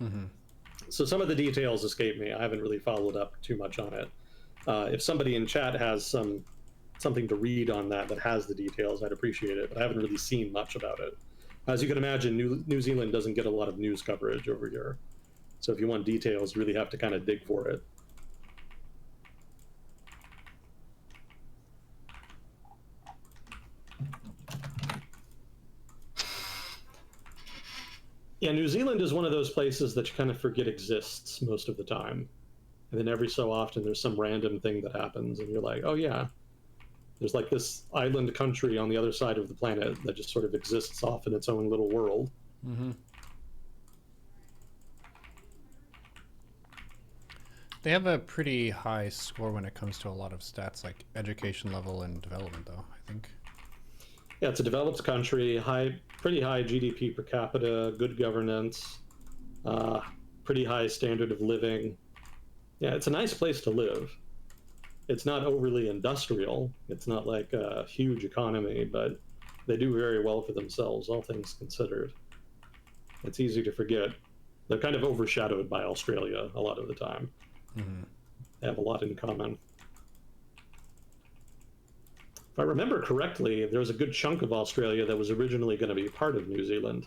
Mm-hmm. So some of the details escape me. I haven't really followed up too much on it. If somebody in chat has something to read on that has the details, I'd appreciate it, but I haven't really seen much about it. As you can imagine, New Zealand doesn't get a lot of news coverage over here. So if you want details, you really have to kind of dig for it. Yeah, New Zealand is one of those places that you kind of forget exists most of the time. And then every so often there's some random thing that happens and you're like, oh yeah, there's like this island country on the other side of the planet that just sort of exists off in its own little world. Mm-hmm. They have a pretty high score when it comes to a lot of stats like education level and development, though, I think. Yeah, it's a developed country, pretty high GDP per capita, good governance, pretty high standard of living. Yeah, it's a nice place to live. It's not overly industrial. It's not like a huge economy, but they do very well for themselves, all things considered. It's easy to forget. They're kind of overshadowed by Australia a lot of the time. Mm-hmm. They have a lot in common. If I remember correctly, there was a good chunk of Australia that was originally going to be part of New Zealand.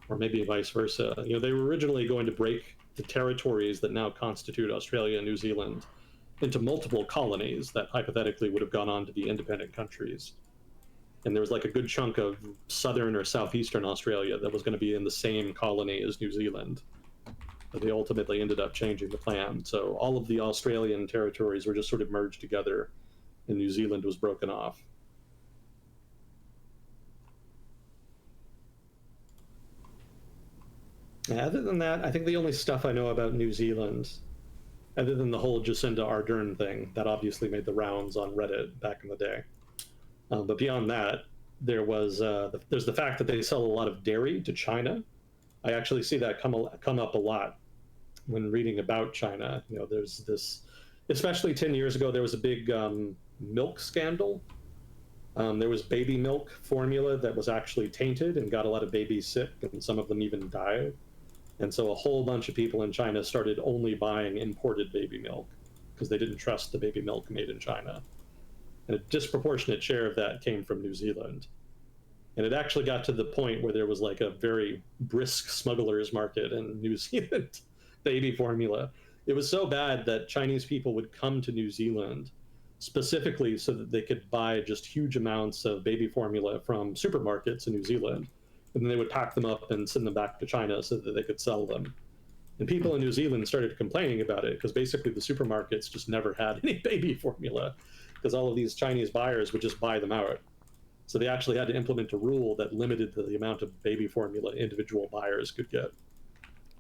Or maybe vice versa. You know, they were originally going to break the territories that now constitute Australia and New Zealand into multiple colonies that hypothetically would have gone on to be independent countries. And there was like a good chunk of southern or southeastern Australia that was going to be in the same colony as New Zealand. But they ultimately ended up changing the plan. So all of the Australian territories were just sort of merged together, and New Zealand was broken off. Other than that, I think the only stuff I know about New Zealand, other than the whole Jacinda Ardern thing, that obviously made the rounds on Reddit back in the day. But beyond that, there's the fact that they sell a lot of dairy to China. I actually see that come up a lot when reading about China. You know, there's this, especially 10 years ago, there was a big milk scandal. There was baby milk formula that was actually tainted and got a lot of babies sick, and some of them even died. And so a whole bunch of people in China started only buying imported baby milk because they didn't trust the baby milk made in China. And a disproportionate share of that came from New Zealand. And it actually got to the point where there was like a very brisk smugglers market in New Zealand baby formula. It was so bad that Chinese people would come to New Zealand specifically so that they could buy just huge amounts of baby formula from supermarkets in New Zealand. And then they would pack them up and send them back to China so that they could sell them. And people in New Zealand started complaining about it because basically the supermarkets just never had any baby formula because all of these Chinese buyers would just buy them out. So they actually had to implement a rule that limited the amount of baby formula individual buyers could get.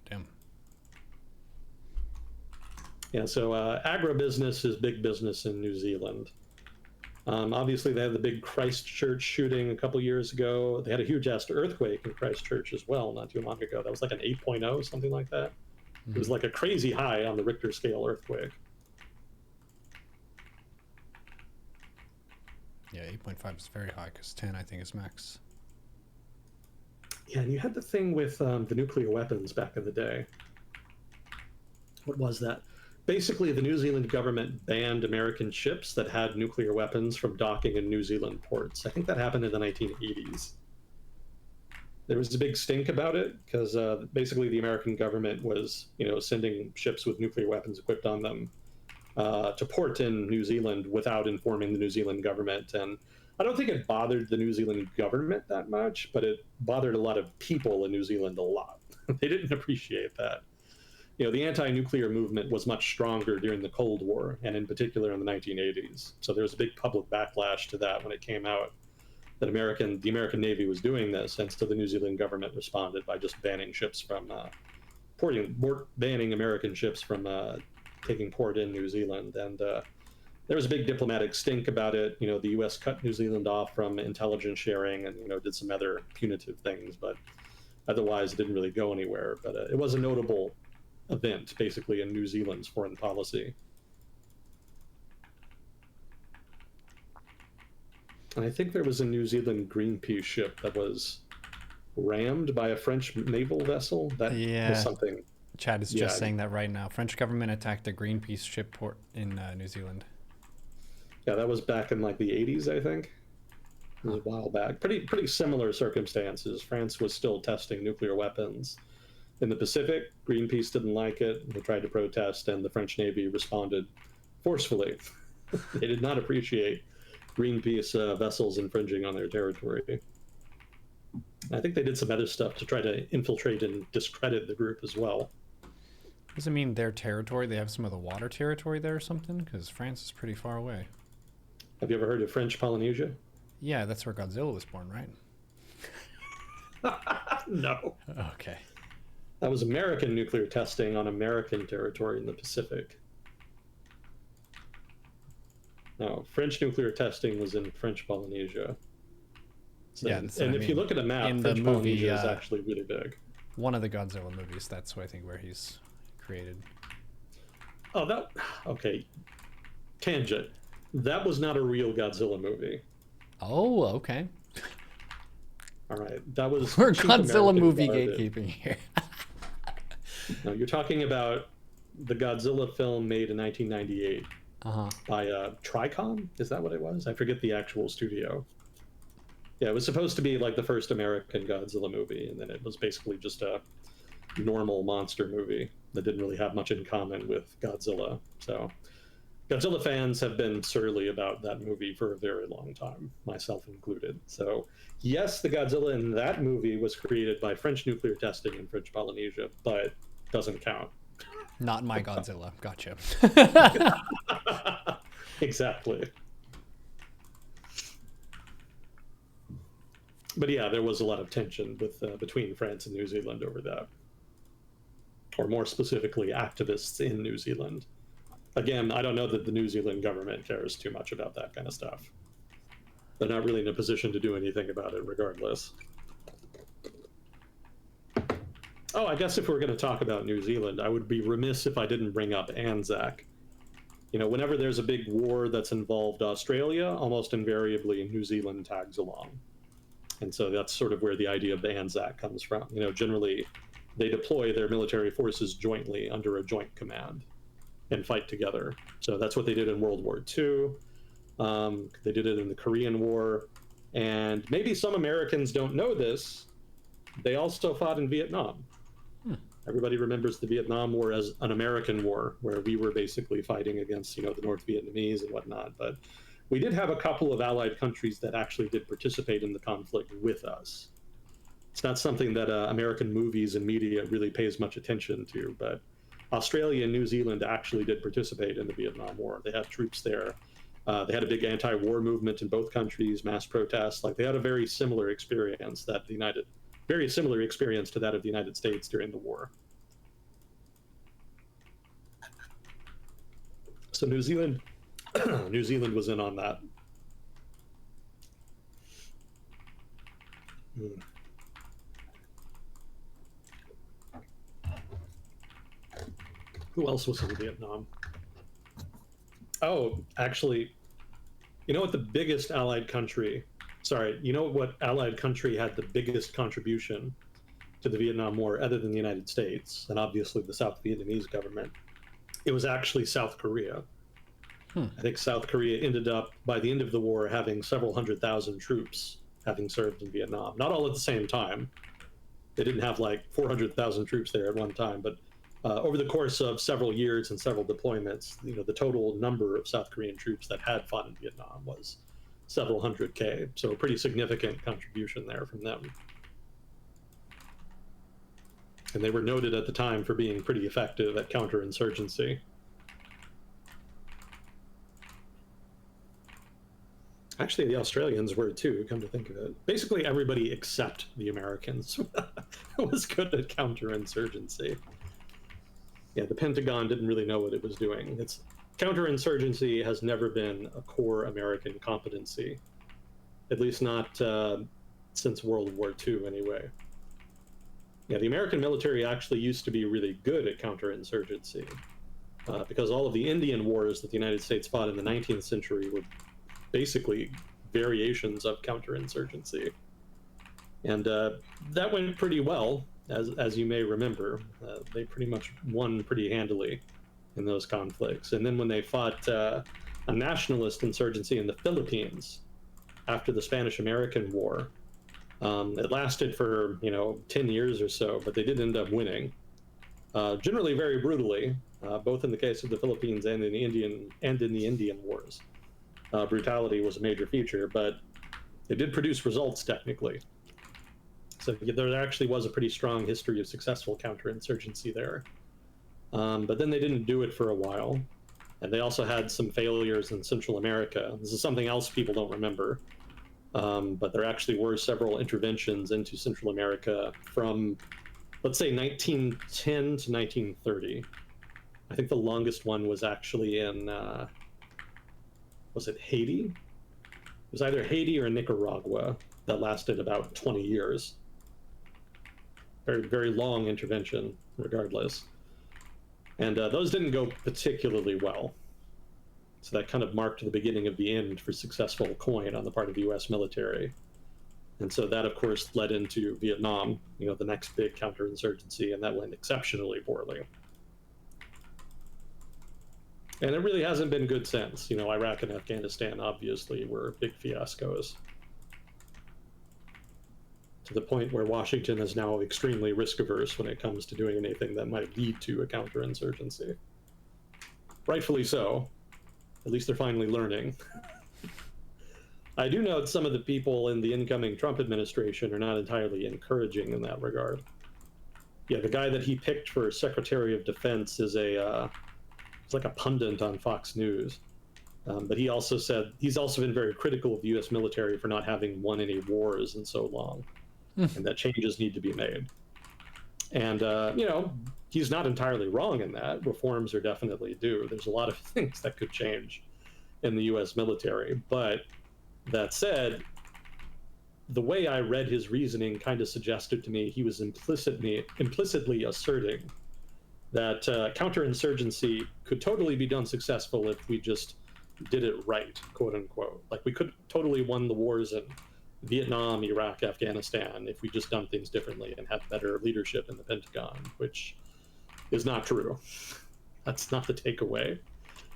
Damn. Yeah, so agribusiness is big business in New Zealand. Obviously, they had the big Christchurch shooting a couple years ago. They had a huge-ass earthquake in Christchurch as well not too long ago. That was like an 8.0, something like that. Mm-hmm. It was like a crazy high on the Richter scale earthquake. Yeah, 8.5 is very high because 10, I think, is max. Yeah, and you had the thing with the nuclear weapons back in the day. What was that? Basically, the New Zealand government banned American ships that had nuclear weapons from docking in New Zealand ports. I think that happened in the 1980s. There was a big stink about it because basically the American government was, sending ships with nuclear weapons equipped on them to port in New Zealand without informing the New Zealand government. And I don't think it bothered the New Zealand government that much, but it bothered a lot of people in New Zealand a lot. They didn't appreciate that. The anti-nuclear movement was much stronger during the Cold War, and in particular in the 1980s. So there was a big public backlash to that when it came out that the American Navy was doing this, and so the New Zealand government responded by just banning ships from banning American ships from taking port in New Zealand. And there was a big diplomatic stink about it. The U.S. cut New Zealand off from intelligence sharing and did some other punitive things, but otherwise it didn't really go anywhere. But it was a notable event, basically, in New Zealand's foreign policy. And I think there was a New Zealand Greenpeace ship that was rammed by a French naval vessel. That was something. Chad is just saying that right now. French government attacked a Greenpeace ship port in New Zealand. Yeah, that was back in like the 80s, I think. It was a while back. Pretty similar circumstances. France was still testing nuclear weapons in the Pacific. Greenpeace didn't like it. They tried to protest, and the French Navy responded forcefully. They did not appreciate Greenpeace vessels infringing on their territory. I think they did some other stuff to try to infiltrate and discredit the group as well. Does it mean their territory? They have some of the water territory there or something? Because France is pretty far away. Have you ever heard of French Polynesia? Yeah, that's where Godzilla was born, right? No. Okay. That was American nuclear testing on American territory in the Pacific. No, French nuclear testing was in French Polynesia. So, yeah, and if you look at a map, in French the movie, Polynesia is actually really big. One of the Godzilla movies, that's I think where he's created. Oh, okay. Tangent. That was not a real Godzilla movie. Oh, okay. All right, that was. We're Godzilla movie gatekeeping here. No, you're talking about the Godzilla film made in 1998 by Tricom. Is that what it was? I forget the actual studio. Yeah, it was supposed to be like the first American Godzilla movie, and then it was basically just a normal monster movie that didn't really have much in common with Godzilla. So Godzilla fans have been surly about that movie for a very long time, myself included. So yes, the Godzilla in that movie was created by French nuclear testing in French Polynesia, but doesn't count. Not my Godzilla. Gotcha. Exactly. But yeah, there was a lot of tension between France and New Zealand over that. Or more specifically, activists in New Zealand. Again, I don't know that the New Zealand government cares too much about that kind of stuff. They're not really in a position to do anything about it regardless. Oh, I guess if we're going to talk about New Zealand, I would be remiss if I didn't bring up Anzac. Whenever there's a big war that's involved Australia, almost invariably New Zealand tags along. And so that's sort of where the idea of the Anzac comes from. Generally, they deploy their military forces jointly under a joint command and fight together. So that's what they did in World War II. They did it in the Korean War. And maybe some Americans don't know this. They also fought in Vietnam. Everybody remembers the Vietnam War as an American war, where we were basically fighting against, the North Vietnamese and whatnot. But we did have a couple of allied countries that actually did participate in the conflict with us. It's not something that American movies and media really pays much attention to, but Australia and New Zealand actually did participate in the Vietnam War. They had troops there. They had a big anti-war movement in both countries, mass protests. Like, they had a very similar experience to that of the United States during the war. So New Zealand was in on that. Who else was in Vietnam? Oh, actually, you know what allied country had the biggest contribution to the Vietnam War other than the United States, and obviously the South Vietnamese government? It was actually South Korea. I think South Korea ended up, by the end of the war, having several 100,000 troops having served in Vietnam. Not all at the same time, They didn't have like 400,000 troops there at one time, but over the course of several years and several deployments, the total number of South Korean troops that had fought in Vietnam was several hundred K. So a pretty significant contribution there from them. And they were noted at the time for being pretty effective at counterinsurgency. Actually, the Australians were too, come to think of it. Basically, everybody except the Americans was good at counterinsurgency. Yeah, the Pentagon didn't really know what it was doing. Counterinsurgency has never been a core American competency, at least not since World War II, anyway. Yeah, the American military actually used to be really good at counterinsurgency because all of the Indian wars that the United States fought in the 19th century were basically variations of counterinsurgency. And that went pretty well, as you may remember. They pretty much won pretty handily in those conflicts. And then when they fought a nationalist insurgency in the Philippines after the Spanish-American War, it lasted for 10 years or so, but they did end up winning, generally very brutally, both in the case of the Philippines and in the Indian Wars. Brutality was a major feature, but it did produce results technically. So there actually was a pretty strong history of successful counterinsurgency there. But then they didn't do it for a while. And they also had some failures in Central America. This is something else people don't remember. But there actually were several interventions into Central America from, let's say, 1910 to 1930. I think the longest one was actually in, was it Haiti? It was either Haiti or Nicaragua that lasted about 20 years. Very, very long intervention, regardless. And those didn't go particularly well. So that kind of marked the beginning of the end for successful coin on the part of the US military. And so that, of course, led into Vietnam, the next big counterinsurgency, and that went exceptionally poorly. And it really hasn't been good since. Iraq and Afghanistan obviously were big fiascos, to the point where Washington is now extremely risk-averse when it comes to doing anything that might lead to a counterinsurgency. Rightfully so. At least they're finally learning. I do note some of the people in the incoming Trump administration are not entirely encouraging in that regard. Yeah, the guy that he picked for Secretary of Defense is it's like a pundit on Fox News. But he also said he's also been very critical of the U.S. military for not having won any wars in so long, and that changes need to be made. And, he's not entirely wrong in that. Reforms are definitely due. There's a lot of things that could change in the U.S. military. But that said, the way I read his reasoning kind of suggested to me he was implicitly asserting that counterinsurgency could totally be done successful if we just did it right, quote unquote. Like, we could totally won the wars in Vietnam, Iraq, Afghanistan if we just done things differently and had better leadership in the Pentagon, which is not true. That's not the takeaway.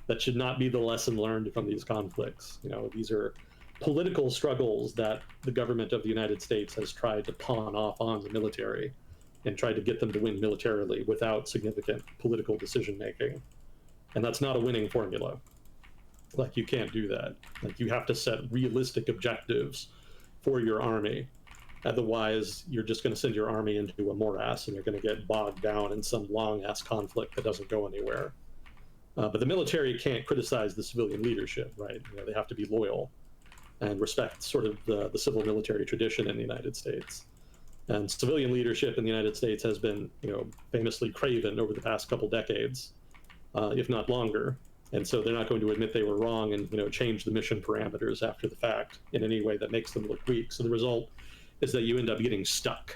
That should not be the lesson learned from these conflicts. These are political struggles that the government of the United States has tried to pawn off on the military and tried to get them to win militarily without significant political decision making. And that's not a winning formula. Like, you can't do that. Like, you have to set realistic objectives for your army. Otherwise, you're just going to send your army into a morass and you're going to get bogged down in some long-ass conflict that doesn't go anywhere. But the military can't criticize the civilian leadership, right? They have to be loyal and respect sort of the civil military tradition in the United States. And civilian leadership in the United States has been, famously craven over the past couple decades, if not longer. And so they're not going to admit they were wrong and, change the mission parameters after the fact in any way that makes them look weak. So the result is that you end up getting stuck.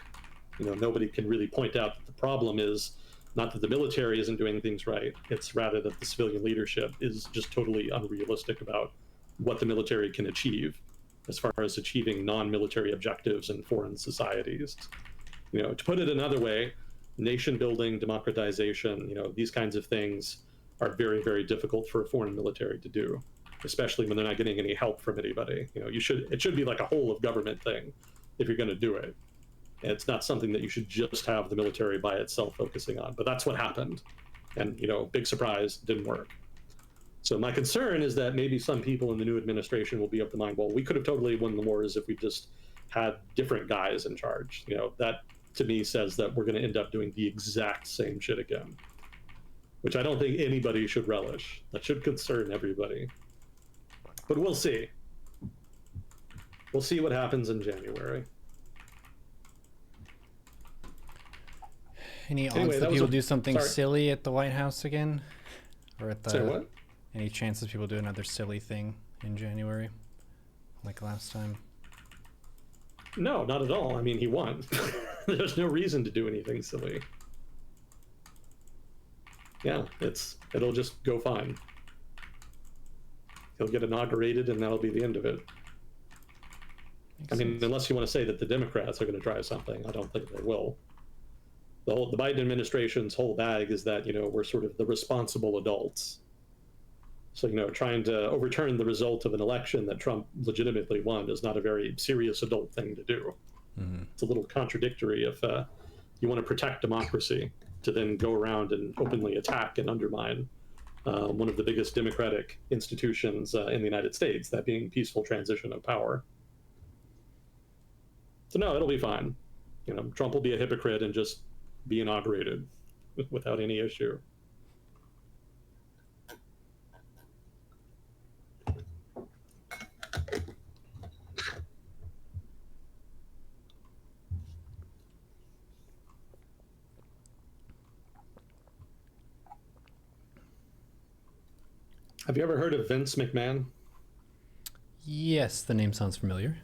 Nobody can really point out that the problem is not that the military isn't doing things right. It's rather that the civilian leadership is just totally unrealistic about what the military can achieve as far as achieving non-military objectives in foreign societies. To put it another way, nation building, democratization, these kinds of things are very, very difficult for a foreign military to do, especially when they're not getting any help from anybody. It should be like a whole of government thing if you're going to do it. It's not something that you should just have the military by itself focusing on. But that's what happened. And, big surprise, didn't work. So my concern is that maybe some people in the new administration will be of the mind, well, we could have totally won the wars if we just had different guys in charge. That to me says that we're going to end up doing the exact same shit again, which I don't think anybody should relish. That should concern everybody. But we'll see. We'll see what happens in January. Any odds that people do something silly at the White House again? Or at the... Say what? Any chances people do another silly thing in January, like last time? No, not at all. I mean, he won. There's no reason to do anything silly. Yeah, it'll just go fine. He'll get inaugurated, and that'll be the end of it. I mean, unless you want to say that the Democrats are going to try something, I don't think they will. The Biden administration's whole bag is that, we're sort of the responsible adults. So, trying to overturn the result of an election that Trump legitimately won is not a very serious adult thing to do. Mm-hmm. It's a little contradictory if you want to protect democracy to then go around and openly attack and undermine one of the biggest democratic institutions in the United States, that being peaceful transition of power. So no, it'll be fine. Trump will be a hypocrite and just be inaugurated without any issue. Have you ever heard of Vince McMahon? Yes, the name sounds familiar.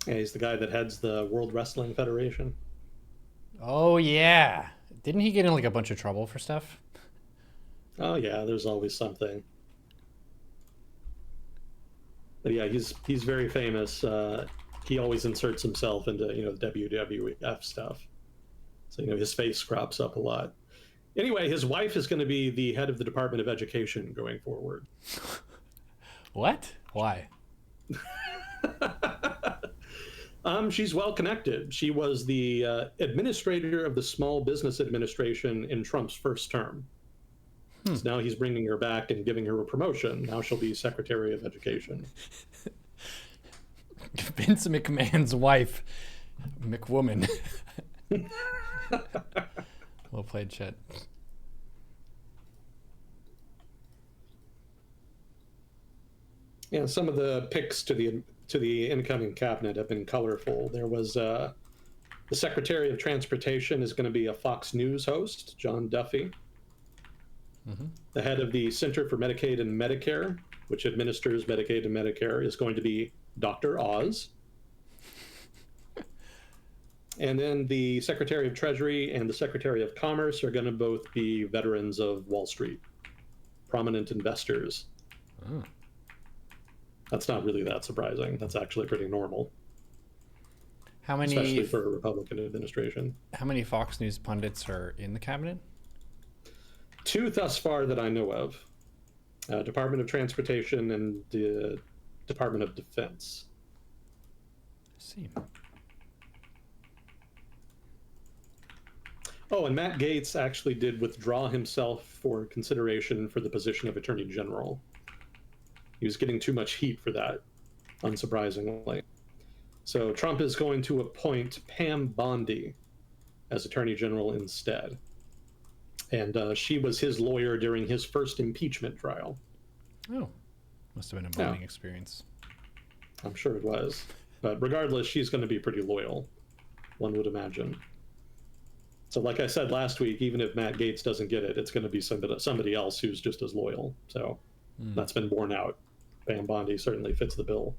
Yeah, he's the guy that heads the World Wrestling Federation. Oh, yeah. Didn't he get in a bunch of trouble for stuff? Oh, yeah, there's always something. But yeah, he's very famous. He always inserts himself into, the WWF stuff. So, his face crops up a lot. Anyway, his wife is going to be the head of the Department of Education going forward. What? Why? She's well connected. She was the administrator of the Small Business Administration in Trump's first term. So now he's bringing her back and giving her a promotion. Now she'll be Secretary of Education. Vince McMahon's wife, McWoman. Well played, Chet. Yeah, some of the picks to the incoming cabinet have been colorful. There was the Secretary of Transportation is going to be a Fox News host, John Duffy. Mm-hmm. The head of the Center for Medicaid and Medicare, which administers Medicaid and Medicare, is going to be Dr. Oz. And then the Secretary of Treasury and the Secretary of Commerce are going to both be veterans of Wall Street, prominent investors. Oh. That's not really that surprising. That's actually pretty normal. How many, especially for a Republican administration. How many Fox News pundits are in the cabinet? 2 thus far that I know of. Department of Transportation and the Department of Defense. I see. Oh, and Matt Gaetz actually did withdraw himself for consideration for the position of Attorney General. He was getting too much heat for that, unsurprisingly. So Trump is going to appoint Pam Bondi as Attorney General instead. And she was his lawyer during his first impeachment trial. Oh, must have been a bonding experience. I'm sure it was. But regardless, she's going to be pretty loyal, one would imagine. So like I said last week, even if Matt Gaetz doesn't get it, it's going to be somebody else who's just as loyal. So that's been borne out. Pam Bondi certainly fits the bill.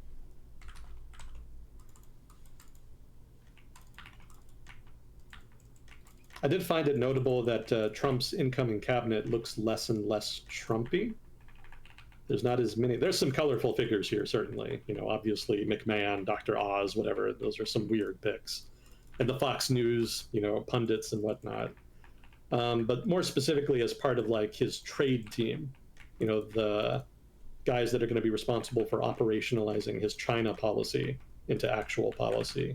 I did find it notable that Trump's incoming cabinet looks less and less Trumpy. There's not as many. There's some colorful figures here, certainly. Obviously McMahon, Dr. Oz, whatever. Those are some weird picks. And the Fox News, pundits and whatnot. But more specifically as part of his trade team, the guys that are going to be responsible for operationalizing his China policy into actual policy.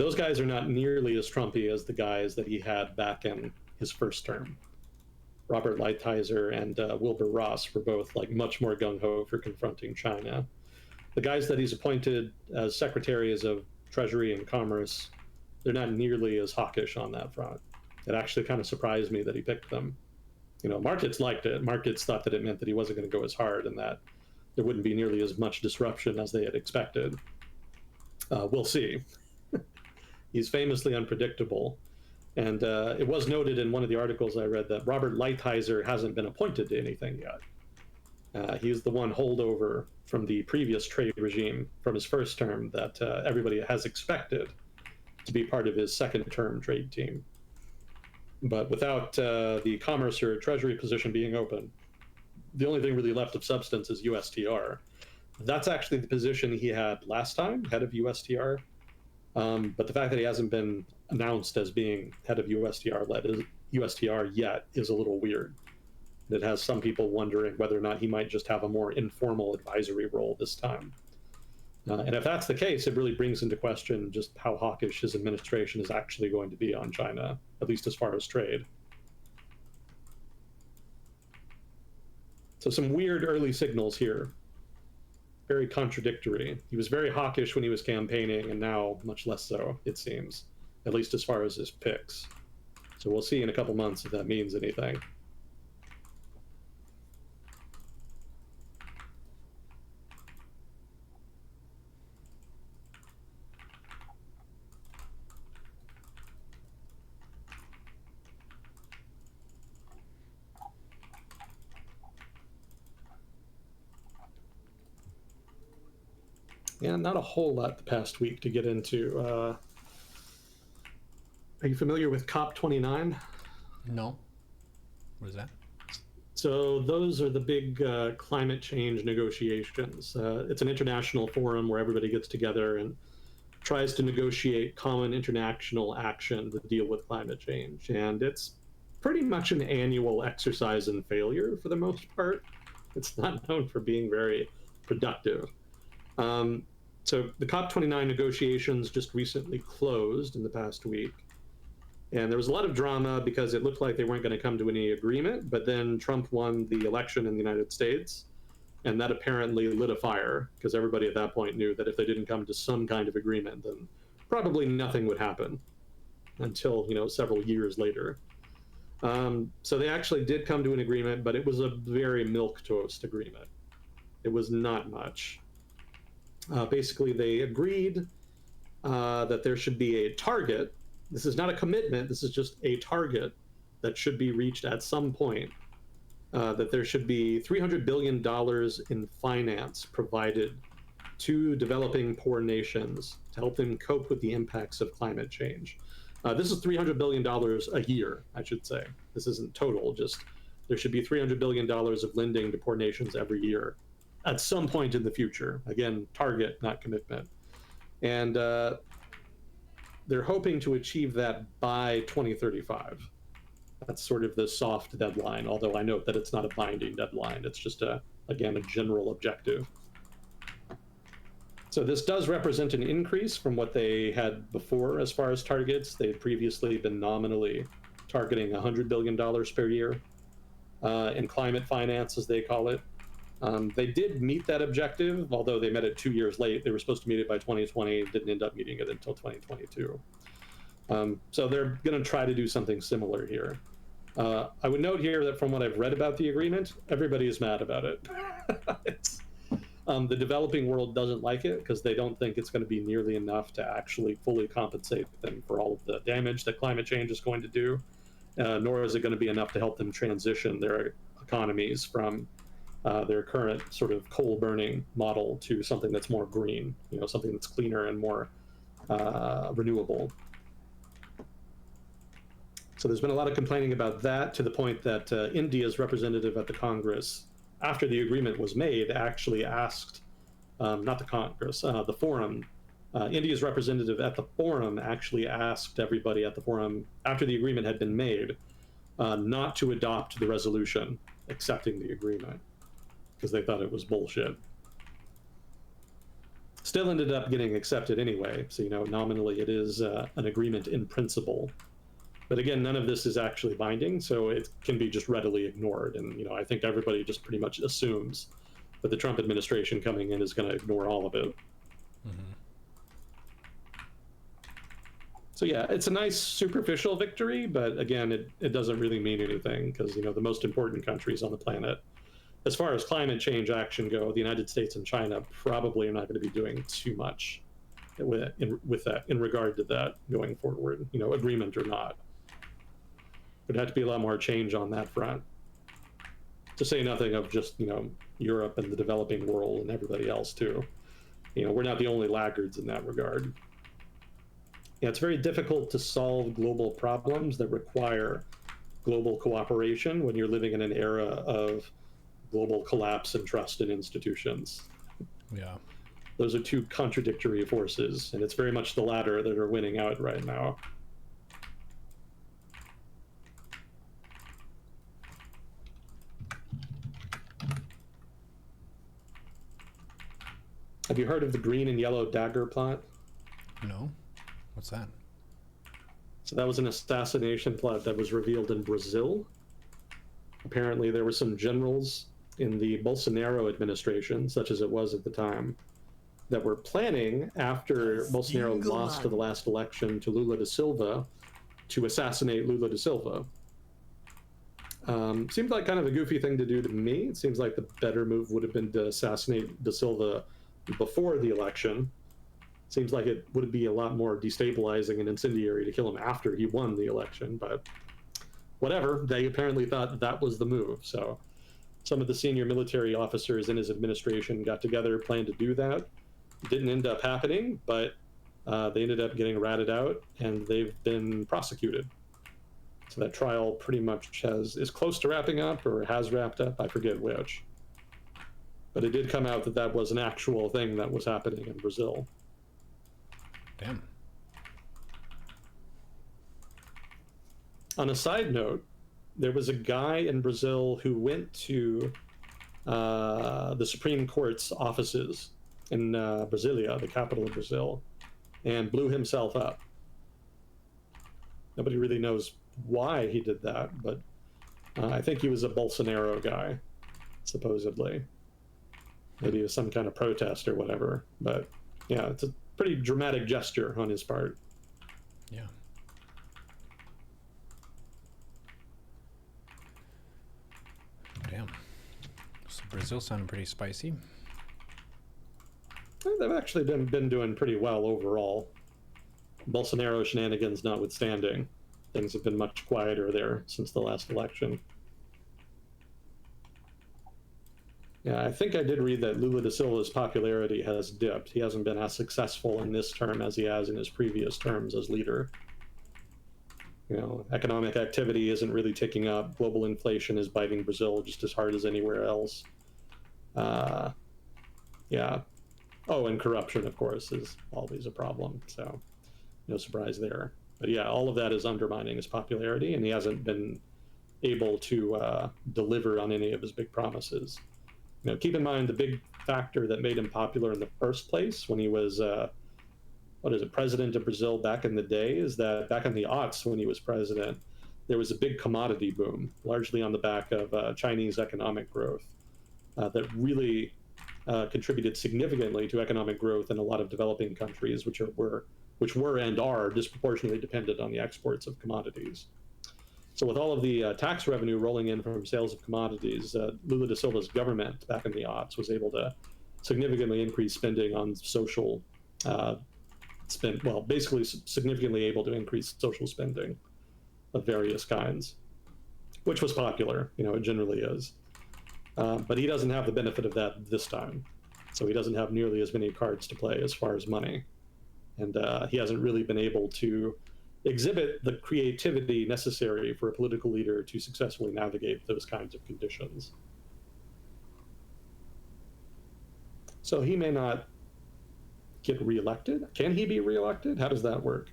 Those guys are not nearly as Trumpy as the guys that he had back in his first term. Robert Lighthizer and Wilbur Ross were both like much more gung-ho for confronting China. The guys that he's appointed as secretaries of Treasury and Commerce, they're not nearly as hawkish on that front. It actually kind of surprised me that he picked them. Markets liked it. Markets thought that it meant that he wasn't going to go as hard and that there wouldn't be nearly as much disruption as they had expected. We'll see. He's famously unpredictable. And it was noted in one of the articles I read that Robert Lighthizer hasn't been appointed to anything yet. He's the one holdover from the previous trade regime from his first term that everybody has expected to be part of his second term trade team. But without the commerce or treasury position being open, the only thing really left of substance is USTR. That's actually the position he had last time, head of USTR. But the fact that he hasn't been announced as being head of USTR yet is a little weird. It has some people wondering whether or not he might just have a more informal advisory role this time. And if that's the case, it really brings into question just how hawkish his administration is actually going to be on China, at least as far as trade. So some weird early signals here. Very contradictory. He was very hawkish when he was campaigning, and now much less so, it seems, at least as far as his picks. So we'll see in a couple months if that means anything. Yeah, not a whole lot the past week to get into. Are you familiar with COP29? No. What is that? So those are the big climate change negotiations. It's an international forum where everybody gets together and tries to negotiate common international action to deal with climate change. And it's pretty much an annual exercise in failure for the most part. It's not known for being very productive. So the COP29 negotiations just recently closed in the past week. And there was a lot of drama because it looked like they weren't going to come to any agreement, but then Trump won the election in the United States, and that apparently lit a fire because everybody at that point knew that if they didn't come to some kind of agreement, then probably nothing would happen until, several years later. So they actually did come to an agreement, but it was a very milquetoast agreement. It was not much. Basically, they agreed that there should be a target. This is not a commitment. This is just a target that should be reached at some point. That there should be $300 billion in finance provided to developing poor nations to help them cope with the impacts of climate change. This is $300 billion a year, I should say. This isn't total, just there should be $300 billion of lending to poor nations every year at some point in the future. Again, target, not commitment. And they're hoping to achieve that by 2035. That's sort of the soft deadline, although I note that it's not a binding deadline. It's just, again, a general objective. So this does represent an increase from what they had before as far as targets. They had previously been nominally targeting $100 billion per year in climate finance, as they call it. They did meet that objective, although they met it 2 years late. They were supposed to meet it by 2020, didn't end up meeting it until 2022. So they're going to try to do something similar here. I would note here that from what I've read about the agreement, everybody is mad about it. The developing world doesn't like it because they don't think it's going to be nearly enough to actually fully compensate them for all of the damage that climate change is going to do, nor is it going to be enough to help them transition their economies from their current sort of coal burning model to something that's more green, something that's cleaner and more renewable. So there's been a lot of complaining about that, to the point that India's representative at the Congress, after the agreement was made, actually asked, not the Congress, the forum, India's representative at the forum actually asked everybody at the forum, after the agreement had been made, not to adopt the resolution accepting the agreement, because they thought it was bullshit. Still ended up getting accepted anyway. So, nominally it is an agreement in principle. But again, none of this is actually binding, so it can be just readily ignored. And, I think everybody just pretty much assumes that the Trump administration coming in is going to ignore all of it. Mm-hmm. So yeah, it's a nice superficial victory, but again, it doesn't really mean anything because, the most important countries on the planet, as far as climate change action go, the United States and China probably are not going to be doing too much with that in regard to that going forward, agreement or not. There'd have to be a lot more change on that front. To say nothing of just, Europe and the developing world and everybody else too. We're not the only laggards in that regard. Yeah, it's very difficult to solve global problems that require global cooperation when you're living in an era of global collapse and trust in institutions. Yeah. Those are two contradictory forces, and it's very much the latter that are winning out right now. Have you heard of the green and yellow dagger plot? No. What's that? So that was an assassination plot that was revealed in Brazil. Apparently there were some generals in the Bolsonaro administration, such as it was at the time, that were planning, after Bolsonaro lost to the last election to Lula da Silva, to assassinate Lula da Silva. Seemed like kind of a goofy thing to do to me. It seems like the better move would have been to assassinate da Silva before the election. Seems like it would be a lot more destabilizing and incendiary to kill him after he won the election, but whatever. They apparently thought that was the move. So some of the senior military officers in his administration got together, planned to do that. It didn't end up happening, but they ended up getting ratted out, and they've been prosecuted. So that trial pretty much is close to wrapping up, or has wrapped up. I forget which. But it did come out that that was an actual thing that was happening in Brazil. Damn. On a side note, there was a guy in Brazil who went to the Supreme Court's offices in Brasilia, the capital of Brazil, and blew himself up. Nobody really knows why he did that, but I think he was a Bolsonaro guy, supposedly. Maybe it was some kind of protest or whatever, but yeah, it's a pretty dramatic gesture on his part. Yeah. Damn. So Brazil sounded pretty spicy. They've actually been doing pretty well overall. Bolsonaro shenanigans notwithstanding, things have been much quieter there since the last election. Yeah, I think I did read that Lula da Silva's popularity has dipped. He hasn't been as successful in this term as he has in his previous terms as leader. Economic activity isn't really ticking up. Global inflation is biting Brazil just as hard as anywhere else. Yeah. Oh, and corruption, of course, is always a problem. So no surprise there. But yeah, all of that is undermining his popularity, and he hasn't been able to deliver on any of his big promises. Keep in mind the big factor that made him popular in the first place when he was, president of Brazil back in the day, is that back in the aughts when he was president, there was a big commodity boom, largely on the back of Chinese economic growth, that really contributed significantly to economic growth in a lot of developing countries, which were and are disproportionately dependent on the exports of commodities. So with all of the tax revenue rolling in from sales of commodities, Lula da Silva's government back in the aughts was able to significantly increase spending on social basically significantly able to increase social spending of various kinds, which was popular, it generally is. But he doesn't have the benefit of that this time. So he doesn't have nearly as many cards to play as far as money. And he hasn't really been able to exhibit the creativity necessary for a political leader to successfully navigate those kinds of conditions. So he may not get reelected. Can he be reelected? How does that work?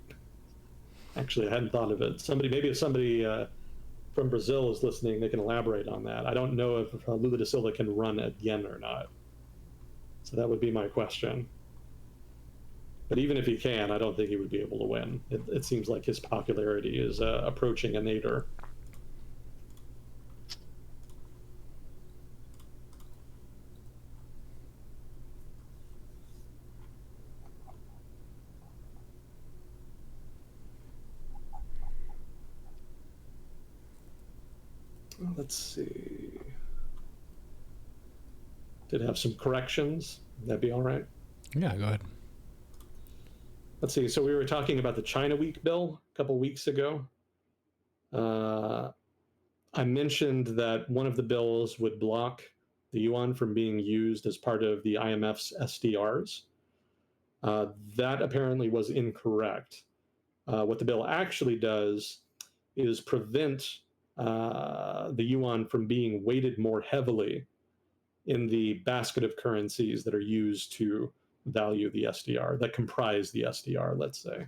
Actually, I hadn't thought of it. Maybe if somebody from Brazil is listening, they can elaborate on that. I don't know if Lula da Silva can run again or not. So that would be my question. But even if he can, I don't think he would be able to win. It seems like his popularity is approaching a nadir. Let's see. Did have some corrections. That'd be all right. Yeah, go ahead. Let's see. So we were talking about the China Week bill a couple weeks ago. I mentioned that one of the bills would block the yuan from being used as part of the IMF's SDRs. That apparently was incorrect. What the bill actually does is prevent the yuan from being weighted more heavily in the basket of currencies that are used to value the SDR, that comprise the SDR, let's say.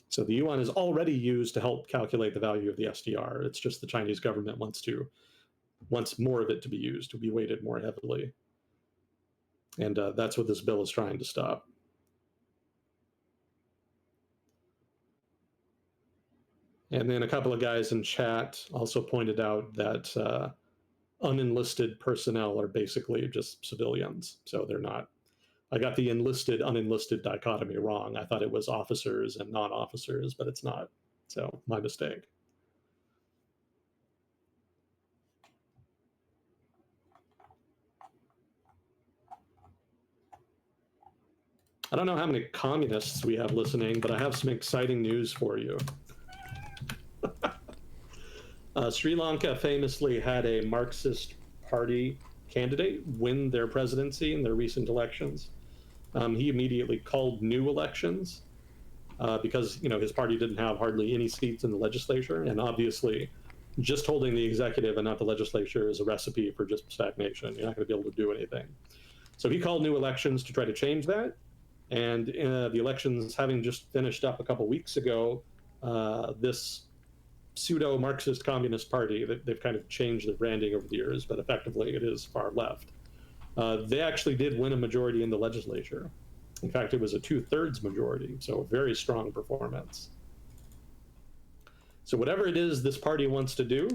So the yuan is already used to help calculate the value of the SDR. It's just the Chinese government wants more of it to be used, to be weighted more heavily. And that's what this bill is trying to stop. And then a couple of guys in chat also pointed out that unenlisted personnel are basically just civilians. So they're not, I got the enlisted, unenlisted dichotomy wrong. I thought it was officers and non-officers, but it's not. So my mistake. I don't know how many communists we have listening, but I have some exciting news for you. Sri Lanka famously had a Marxist party candidate win their presidency in their recent elections. He immediately called new elections because his party didn't have hardly any seats in the legislature, and obviously just holding the executive and not the legislature is a recipe for just stagnation. You're not going to be able to do anything. So he called new elections to try to change that. And the elections having just finished up a couple weeks ago, this pseudo-Marxist Communist Party, they've kind of changed their branding over the years, but effectively it is far left. They actually did win a majority in the legislature. In fact, it was a 2/3 majority, so a very strong performance. So whatever it is this party wants to do,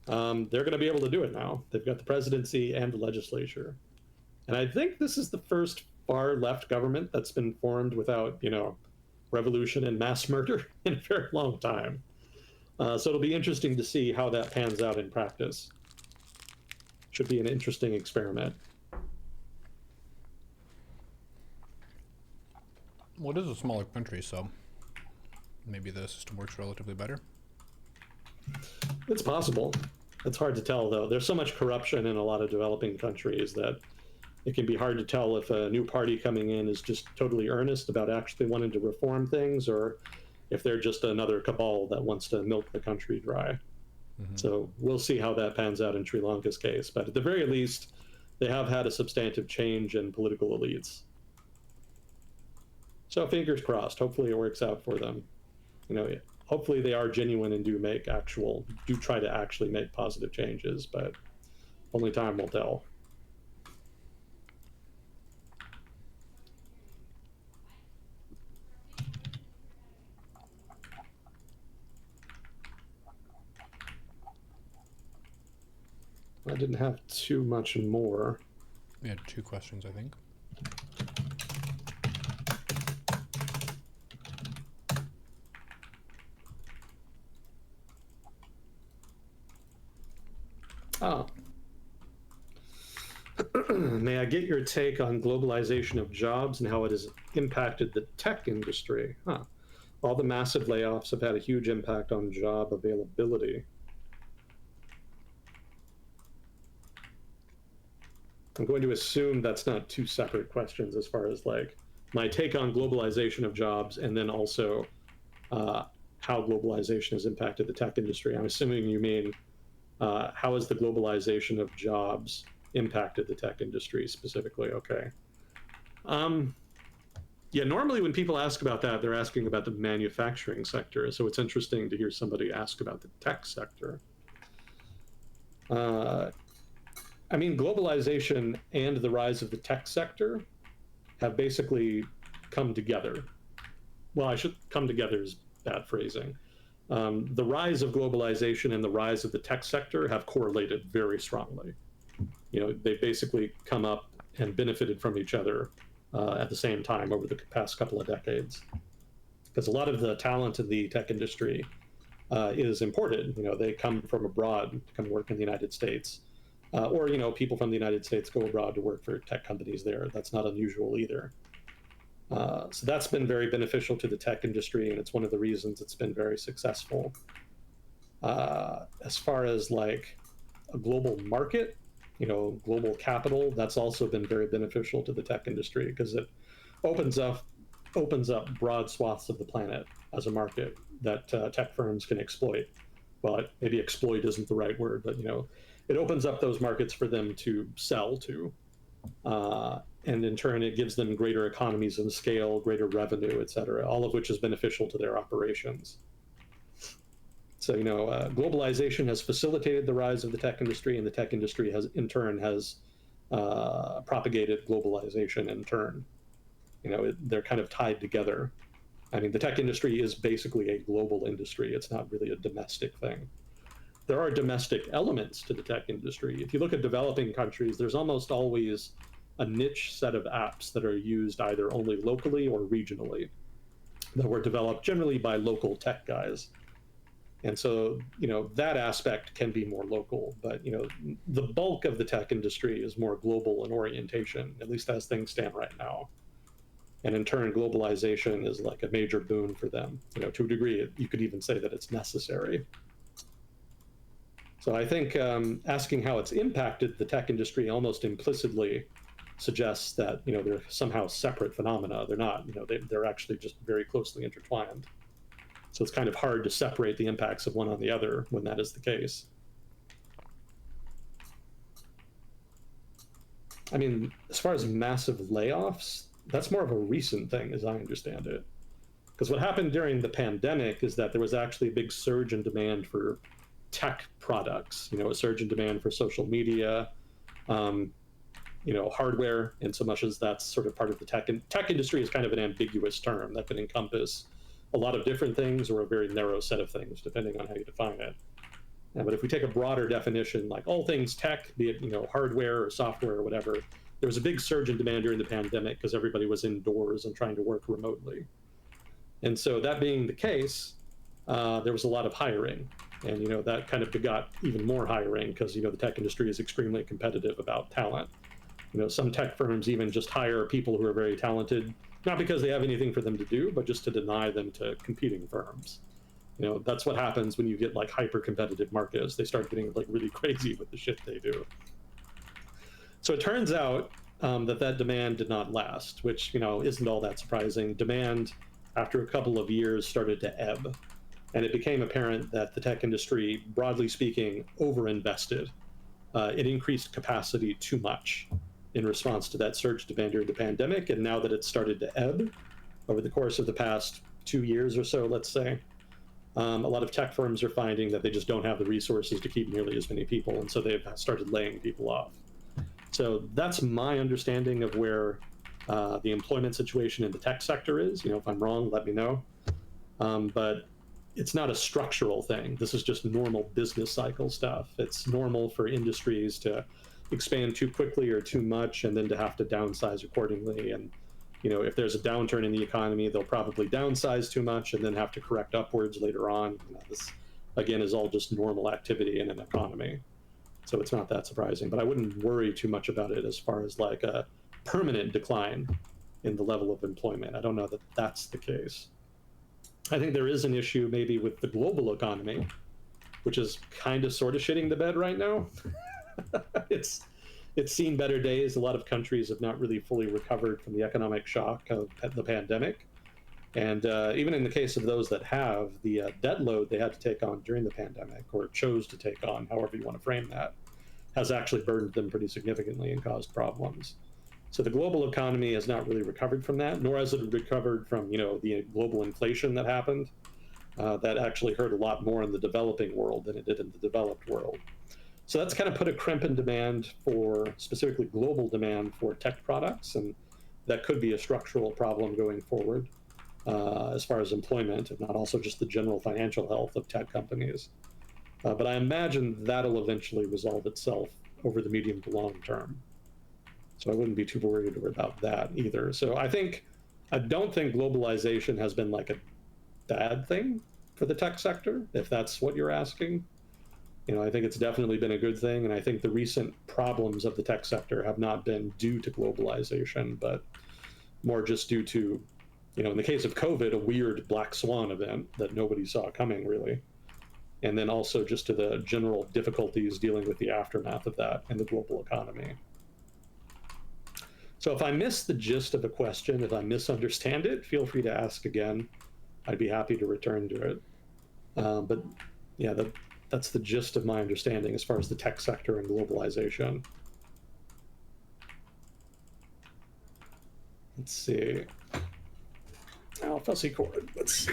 they're going to be able to do it now. They've got the presidency and the legislature. And I think this is the first far left government that's been formed without, revolution and mass murder in a very long time. So it'll be interesting to see how that pans out in practice. Should be an interesting experiment. Well, it is a smaller country, so maybe the system works relatively better. It's possible. It's hard to tell, though. There's so much corruption in a lot of developing countries that it can be hard to tell if a new party coming in is just totally earnest about actually wanting to reform things, or if they're just another cabal that wants to milk the country dry. Mm-hmm. So we'll see how that pans out in Sri Lanka's case. But at the very least, they have had a substantive change in political elites. So fingers crossed. Hopefully it works out for them. Hopefully they are genuine and do try to actually make positive changes, but only time will tell. I didn't have too much more. We had 2 questions, I think. Oh. May I get your take on globalization of jobs and how it has impacted the tech industry? All the massive layoffs have had a huge impact on job availability. I'm going to assume that's not 2 separate questions as far as my take on globalization of jobs and then also how globalization has impacted the tech industry. I'm assuming you mean how has the globalization of jobs impacted the tech industry specifically? Okay. Yeah, normally when people ask about that, they're asking about the manufacturing sector. So it's interesting to hear somebody ask about the tech sector. Globalization and the rise of the tech sector have basically come together. Well, come together is bad phrasing. The rise of globalization and the rise of the tech sector have correlated very strongly. They've basically come up and benefited from each other at the same time over the past couple of decades. Because a lot of the talent in the tech industry is imported. They come from abroad to come work in the United States. Or people from the United States go abroad to work for tech companies there. That's not unusual either. So that's been very beneficial to the tech industry, and it's one of the reasons it's been very successful. As far as like a global market, global capital, that's also been very beneficial to the tech industry because it opens up broad swaths of the planet as a market that tech firms can exploit. Well, maybe exploit isn't the right word, but it opens up those markets for them to sell to. And in turn, it gives them greater economies of scale, greater revenue, et cetera, all of which is beneficial to their operations. So, globalization has facilitated the rise of the tech industry, and the tech industry has propagated globalization in turn. They're kind of tied together. I mean, the tech industry is basically a global industry. It's not really a domestic thing. There are domestic elements to the tech industry. If you look at developing countries, there's almost always a niche set of apps that are used either only locally or regionally that were developed generally by local tech guys. And so, that aspect can be more local, but, the bulk of the tech industry is more global in orientation, at least as things stand right now. And in turn, globalization is like a major boon for them. To a degree, you could even say that it's necessary. So I think asking how it's impacted the tech industry almost implicitly suggests that they're somehow separate phenomena. They're not. They're actually just very closely intertwined. So it's kind of hard to separate the impacts of one on the other when that is the case. I mean, as far as massive layoffs, that's more of a recent thing, as I understand it. Because what happened during the pandemic is that there was actually a big surge in demand for tech products, a surge in demand for social media, hardware, in so much as that's sort of part of the tech industry is kind of an ambiguous term that can encompass a lot of different things or a very narrow set of things, depending on how you define it. But if we take a broader definition, like all things tech, be it hardware or software or whatever, there was a big surge in demand during the pandemic because everybody was indoors and trying to work remotely. And so that being the case, there was a lot of hiring. And that kind of begot even more hiring because the tech industry is extremely competitive about talent. Some tech firms even just hire people who are very talented, not because they have anything for them to do, but just to deny them to competing firms. That's what happens when you get like hyper competitive markets. They start getting like really crazy with the shit they do. So it turns out that demand did not last, which isn't all that surprising. Demand, after a couple of years, started to ebb, and it became apparent that the tech industry, broadly speaking, overinvested. It increased capacity too much in response to that surge demand during the pandemic, and now that it's started to ebb over the course of the past 2 years or so, let's say, a lot of tech firms are finding that they just don't have the resources to keep nearly as many people, and so they've started laying people off. So that's my understanding of where the employment situation in the tech sector is. If I'm wrong, let me know. But it's not a structural thing. This is just normal business cycle stuff. It's normal for industries to expand too quickly or too much and then to have to downsize accordingly. And if there's a downturn in the economy, they'll probably downsize too much and then have to correct upwards later on. This, again, is all just normal activity in an economy. So it's not that surprising, but I wouldn't worry too much about it as far as like a permanent decline in the level of employment. I don't know that that's the case. I think there is an issue maybe with the global economy, which is kind of sort of shitting the bed right now. It's seen better days. A lot of countries have not really fully recovered from the economic shock of the pandemic. And even in the case of those that have, the debt load they had to take on during the pandemic, or chose to take on, however you want to frame that, has actually burdened them pretty significantly and caused problems. So the global economy has not really recovered from that, nor has it recovered from the global inflation that happened. That actually hurt a lot more in the developing world than it did in the developed world. So that's kind of put a crimp in demand for, specifically global demand for tech products. And that could be a structural problem going forward as far as employment, and not also just the general financial health of tech companies. But I imagine that'll eventually resolve itself over the medium to long term. So I wouldn't be too worried about that either. So I don't think globalization has been like a bad thing for the tech sector, if that's what you're asking. I think it's definitely been a good thing, and I think the recent problems of the tech sector have not been due to globalization, but more just due to, in the case of COVID, a weird black swan event that nobody saw coming, really. And then also just to the general difficulties dealing with the aftermath of that in the global economy. So if I miss the gist of a question, if I misunderstand it, feel free to ask again. I'd be happy to return to it. But yeah, that's the gist of my understanding as far as the tech sector and globalization. Let's see. Oh, fussy cord. Let's see.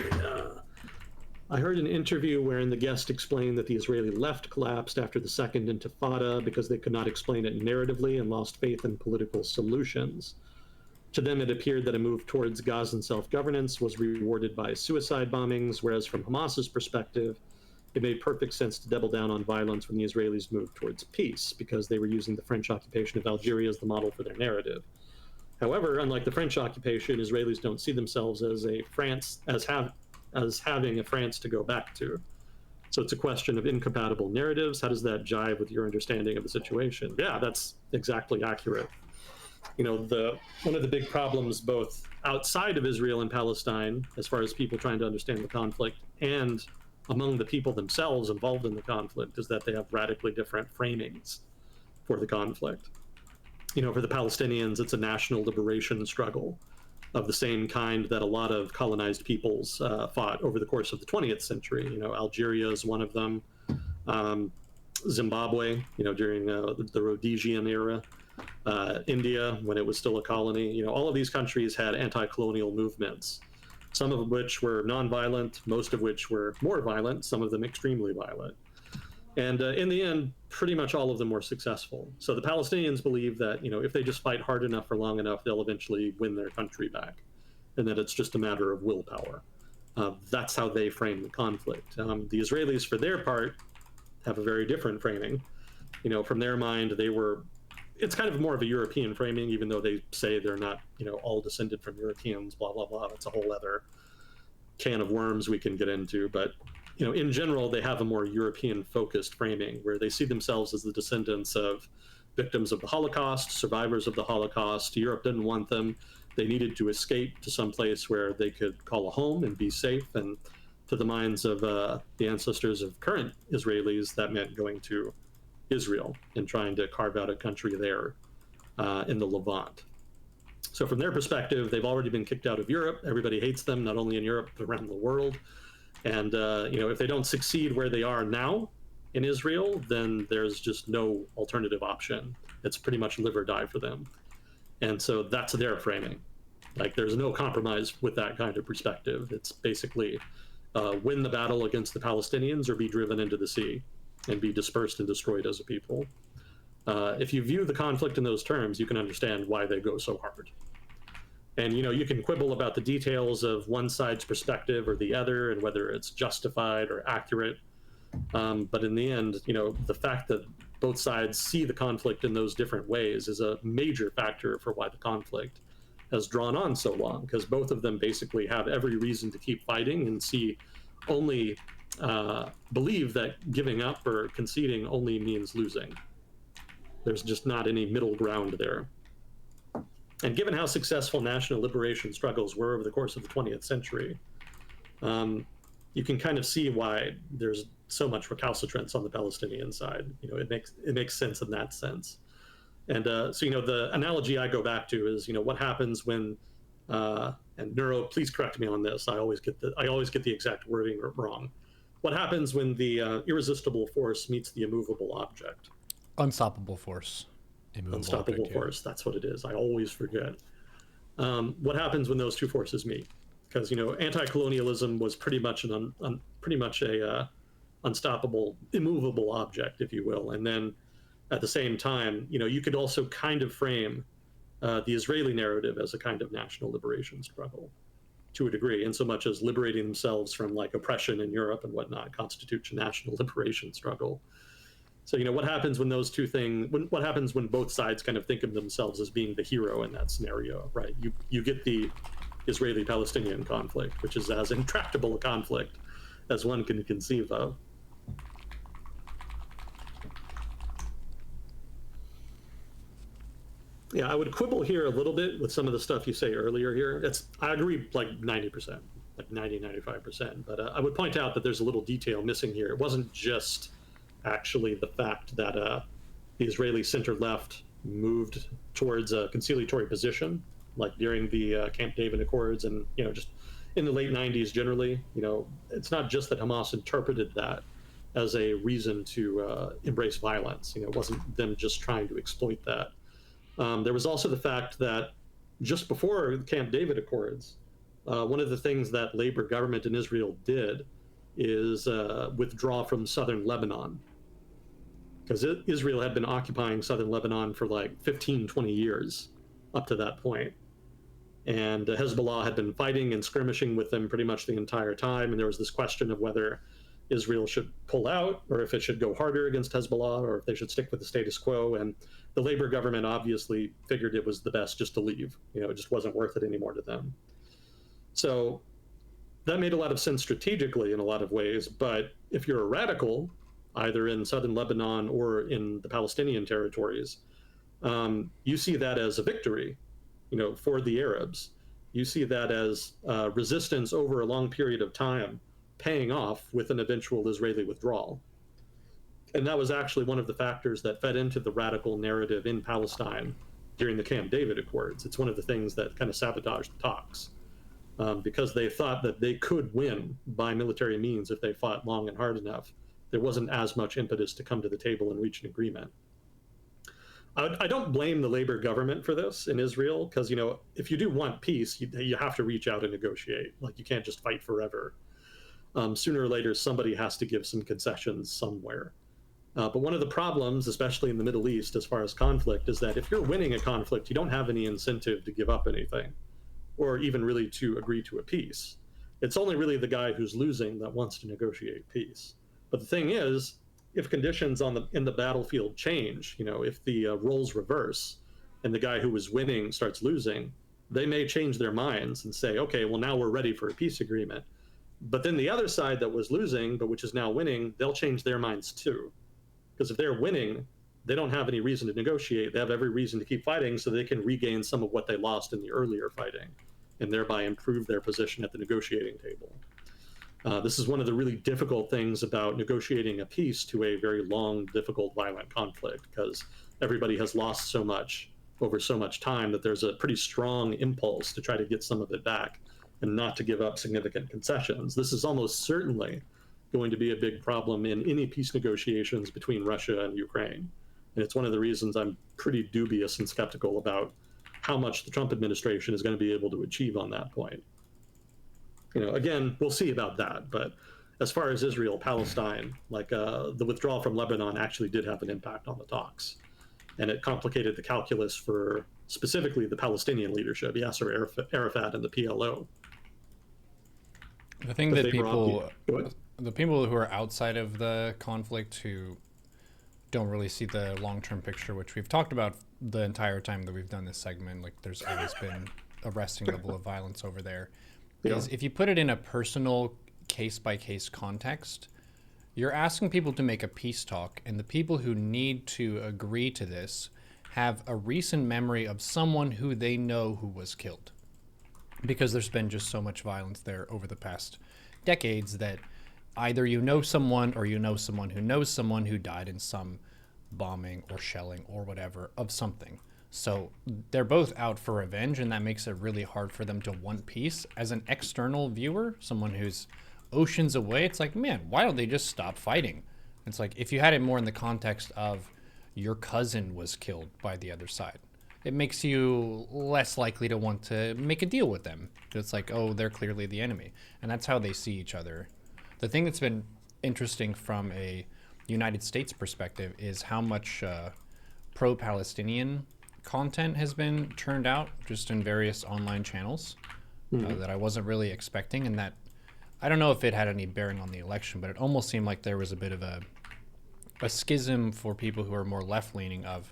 I heard an interview wherein the guest explained that the Israeli left collapsed after the Second Intifada because they could not explain it narratively and lost faith in political solutions. To them, it appeared that a move towards Gazan self-governance was rewarded by suicide bombings, whereas from Hamas's perspective, it made perfect sense to double down on violence when the Israelis moved towards peace, because they were using the French occupation of Algeria as the model for their narrative. However, unlike the French occupation, Israelis don't see themselves as having a France to go back to. So it's a question of incompatible narratives. How does that jive with your understanding of the situation? Yeah, that's exactly accurate. One of the big problems both outside of Israel and Palestine, as far as people trying to understand the conflict, and among the people themselves involved in the conflict, is that they have radically different framings for the conflict. For the Palestinians, it's a national liberation struggle of the same kind that a lot of colonized peoples fought over the course of the 20th century. Algeria is one of them. Zimbabwe, during the Rhodesian era. India, when it was still a colony. All of these countries had anti-colonial movements, some of which were nonviolent, most of which were more violent, some of them extremely violent. And in the end, pretty much all of them were successful. So the Palestinians believe that, if they just fight hard enough for long enough, they'll eventually win their country back, and that it's just a matter of willpower. That's how they frame the conflict. The Israelis, for their part, have a very different framing. From their mind, it's kind of more of a European framing, even though they say they're not, all descended from Europeans, blah, blah, blah. That's a whole other can of worms we can get into. But in general, they have a more European-focused framing where they see themselves as the descendants of victims of the Holocaust, survivors of the Holocaust. Europe didn't want them. They needed to escape to some place where they could call a home and be safe. And to the minds of the ancestors of current Israelis, that meant going to Israel and trying to carve out a country there in the Levant. So from their perspective, they've already been kicked out of Europe. Everybody hates them, not only in Europe, but around the world. And, if they don't succeed where they are now in Israel, then there's just no alternative option. It's pretty much live or die for them. And so that's their framing. Like, there's no compromise with that kind of perspective. It's basically win the battle against the Palestinians or be driven into the sea and be dispersed and destroyed as a people. If you view the conflict in those terms, you can understand why they go so hard. And, you can quibble about the details of one side's perspective or the other and whether it's justified or accurate. But in the end, the fact that both sides see the conflict in those different ways is a major factor for why the conflict has drawn on so long, because both of them basically have every reason to keep fighting and believe that giving up or conceding only means losing. There's just not any middle ground there. And given how successful national liberation struggles were over the course of the 20th century, you can kind of see why there's so much recalcitrance on the Palestinian side. It makes sense in that sense. And so the analogy I go back to is what happens when and Neuro, please correct me on this. I always get the exact wording wrong. What happens when the irresistible force meets the immovable object? Unstoppable force. Unstoppable force. That's what it is. I always forget. What happens when those two forces meet? Because anti-colonialism was pretty much a unstoppable, immovable object, if you will. And then at the same time, you could also kind of frame the Israeli narrative as a kind of national liberation struggle to a degree, in so much as liberating themselves from like oppression in Europe and whatnot constitutes a national liberation struggle. So, what happens when those two things, what happens when both sides kind of think of themselves as being the hero in that scenario, right? You get the Israeli-Palestinian conflict, which is as intractable a conflict as one can conceive of. Yeah, I would quibble here a little bit with some of the stuff you say earlier here. I agree like 90%, like 95%. But I would point out that there's a little detail missing here. It wasn't just actually the fact that the Israeli center-left moved towards a conciliatory position, like during the Camp David Accords and, just in the late 90s generally. It's not just that Hamas interpreted that as a reason to embrace violence. It wasn't them just trying to exploit that. There was also the fact that just before the Camp David Accords, one of the things that Labor government in Israel did is withdraw from southern Lebanon, because Israel had been occupying southern Lebanon for like 15, 20 years up to that point. And Hezbollah had been fighting and skirmishing with them pretty much the entire time. And there was this question of whether Israel should pull out, or if it should go harder against Hezbollah, or if they should stick with the status quo. And the Labor government obviously figured it was the best just to leave. It just wasn't worth it anymore to them. So that made a lot of sense strategically in a lot of ways. But if you're a radical, either in southern Lebanon or in the Palestinian territories, you see that as a victory, for the Arabs. You see that as resistance over a long period of time paying off with an eventual Israeli withdrawal. And that was actually one of the factors that fed into the radical narrative in Palestine during the Camp David Accords. It's one of the things that kind of sabotaged the talks, because they thought that they could win by military means if they fought long and hard enough. There wasn't as much impetus to come to the table and reach an agreement. I don't blame the Labor government for this in Israel, because, if you do want peace, you have to reach out and negotiate. Like, you can't just fight forever. Sooner or later, somebody has to give some concessions somewhere. But one of the problems, especially in the Middle East, as far as conflict, is that if you're winning a conflict, you don't have any incentive to give up anything, or even really to agree to a peace. It's only really the guy who's losing that wants to negotiate peace. But the thing is, if conditions in the battlefield change, if the roles reverse and the guy who was winning starts losing, they may change their minds and say, okay, well, now we're ready for a peace agreement. But then the other side that was losing, but which is now winning, they'll change their minds too. Because if they're winning, they don't have any reason to negotiate. They have every reason to keep fighting so they can regain some of what they lost in the earlier fighting and thereby improve their position at the negotiating table. This is one of the really difficult things about negotiating a peace to a very long, difficult, violent conflict, because everybody has lost so much over so much time that there's a pretty strong impulse to try to get some of it back and not to give up significant concessions. This is almost certainly going to be a big problem in any peace negotiations between Russia and Ukraine. And it's one of the reasons I'm pretty dubious and skeptical about how much the Trump administration is going to be able to achieve on that point. Again, we'll see about that. But as far as Israel, Palestine, like the withdrawal from Lebanon actually did have an impact on the talks. And it complicated the calculus for specifically the Palestinian leadership, Yasser Arafat and the PLO. The thing that the people who are outside of the conflict, who don't really see the long-term picture, which we've talked about the entire time that we've done this segment, like there's always been a resting level of violence over there, is if you put it in a personal case-by-case context, you're asking people to make a peace talk, and the people who need to agree to this have a recent memory of someone who they know who was killed, because there's been just so much violence there over the past decades that either you know someone or you know someone who knows someone who died in some bombing or shelling or whatever of something. So they're both out for revenge, and that makes it really hard for them to want peace. As an external viewer, someone who's oceans away, it's like, man, why don't they just stop fighting? It's like, if you had it more in the context of your cousin was killed by the other side, it makes you less likely to want to make a deal with them. It's like, oh, they're clearly the enemy. And that's how they see each other. The thing that's been interesting from a United States perspective is how much pro-Palestinian content has been churned out just in various online channels that I wasn't really expecting, and that I don't know if it had any bearing on the election, but it almost seemed like there was a bit of a schism for people who are more left-leaning of,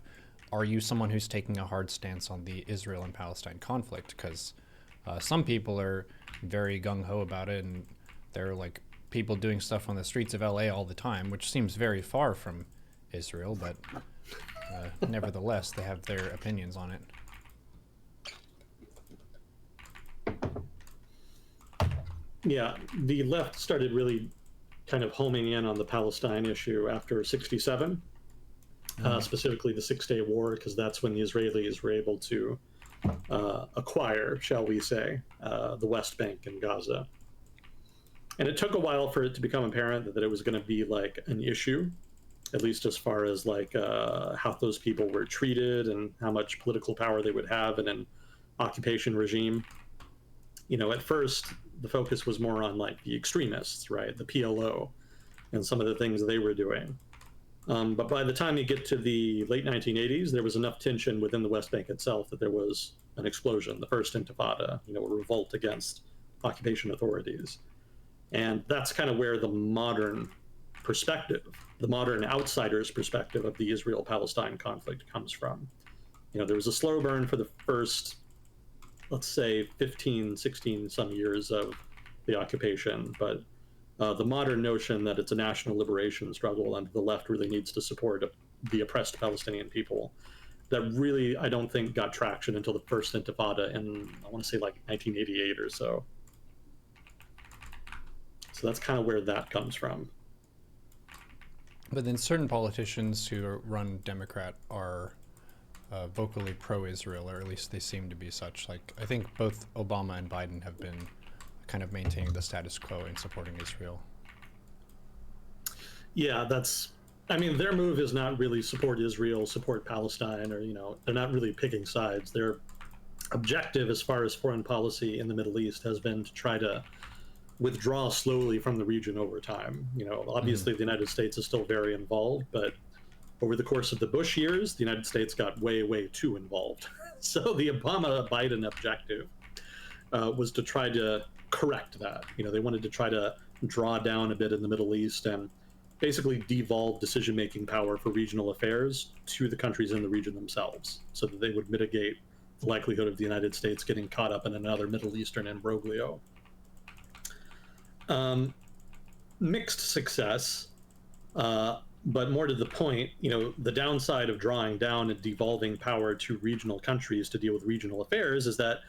are you someone who's taking a hard stance on the Israel and Palestine conflict? Because some people are very gung-ho about it, and they're like people doing stuff on the streets of LA all the time, which seems very far from Israel, but nevertheless, they have their opinions on it. Yeah, the left started really kind of homing in on the Palestine issue after 67, specifically the Six-Day War, because that's when the Israelis were able to acquire, shall we say, the West Bank and Gaza. And it took a while for it to become apparent that it was going to be like an issue, at least as far as like how those people were treated and how much political power they would have in an occupation regime. You know, at first, the focus was more on like the extremists, right? The PLO and some of the things they were doing. But by the time you get to the late 1980s, there was enough tension within the West Bank itself that there was an explosion, the first Intifada, you know, a revolt against occupation authorities. And that's kind of where the modern perspective, the modern outsider's perspective of the Israel-Palestine conflict comes from. You know, there was a slow burn for the first, let's say, 15, 16 some years of the occupation, but the modern notion that it's a national liberation struggle and the left really needs to support the oppressed Palestinian people, that really, I don't think, got traction until the first Intifada in, I want to say, like 1988 or so. So that's kind of where that comes from. But then certain politicians who run Democrat are vocally pro-Israel, or at least they seem to be such. Like, I think both Obama and Biden have been kind of maintaining the status quo in supporting Israel. Yeah, I mean, their move is not really support Israel, support Palestine, or, you know, they're not really picking sides. Their objective as far as foreign policy in the Middle East has been to try to withdraw slowly from the region over time. You know, obviously the United States is still very involved, but over the course of the Bush years, the United States got way, way too involved. So the Obama-Biden objective was to try to correct that. You know, they wanted to try to draw down a bit in the Middle East and basically devolve decision-making power for regional affairs to the countries in the region themselves, so that they would mitigate the likelihood of the United States getting caught up in another Middle Eastern imbroglio. Mixed success, but more to the point, you know, the downside of drawing down and devolving power to regional countries to deal with regional affairs is that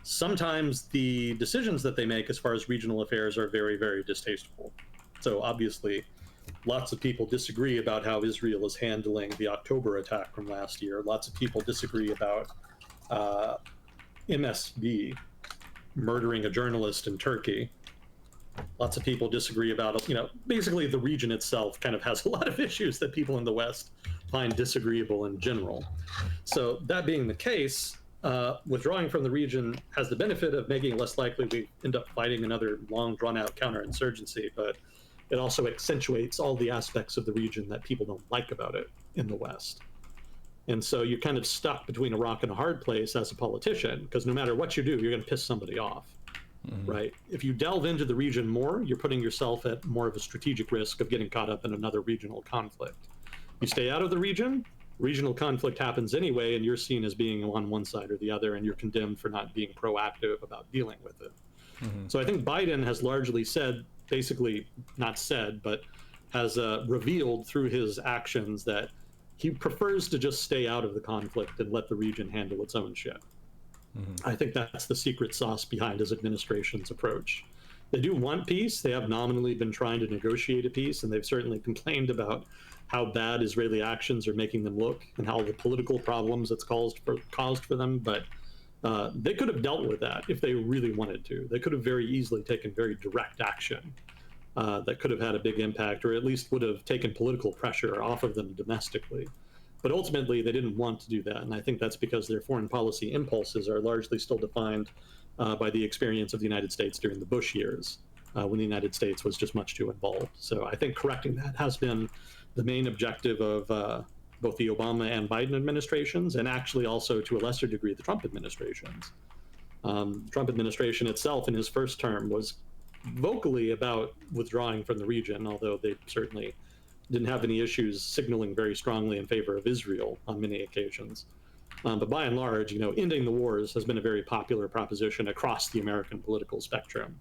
sometimes the decisions that they make as far as regional affairs are very, very distasteful. So obviously, lots of people disagree about how Israel is handling the October attack from last year. Lots of people disagree about MSB murdering a journalist in Turkey. Lots of people disagree about, you know, basically the region itself kind of has a lot of issues that people in the West find disagreeable in general. So that being the case, withdrawing from the region has the benefit of making it less likely we end up fighting another long drawn-out counterinsurgency, but it also accentuates all the aspects of the region that people don't like about it in the West. And so you're kind of stuck between a rock and a hard place as a politician, because no matter what you do, you're going to piss somebody off. Right? If you delve into the region more, you're putting yourself at more of a strategic risk of getting caught up in another regional conflict. You stay out of the region, regional conflict happens anyway, and you're seen as being on one side or the other, and you're condemned for not being proactive about dealing with it. So I think Biden has largely said, basically not said, but has revealed through his actions that he prefers to just stay out of the conflict and let the region handle its own shit. I think that's the secret sauce behind his administration's approach. They do want peace. They have nominally been trying to negotiate a peace, and they've certainly complained about how bad Israeli actions are making them look and how the political problems it's caused for them. But they could have dealt with that if they really wanted to. They could have very easily taken very direct action that could have had a big impact, or at least would have taken political pressure off of them domestically. But ultimately, they didn't want to do that, and I think that's because their foreign policy impulses are largely still defined by the experience of the United States during the Bush years, when the United States was just much too involved. So I think correcting that has been the main objective of both the Obama and Biden administrations, and actually also to a lesser degree the Trump administrations. Trump administration itself in his first term was vocally about withdrawing from the region, although they certainly didn't have any issues signaling very strongly in favor of Israel on many occasions. But by and large, ending the wars has been a very popular proposition across the American political spectrum.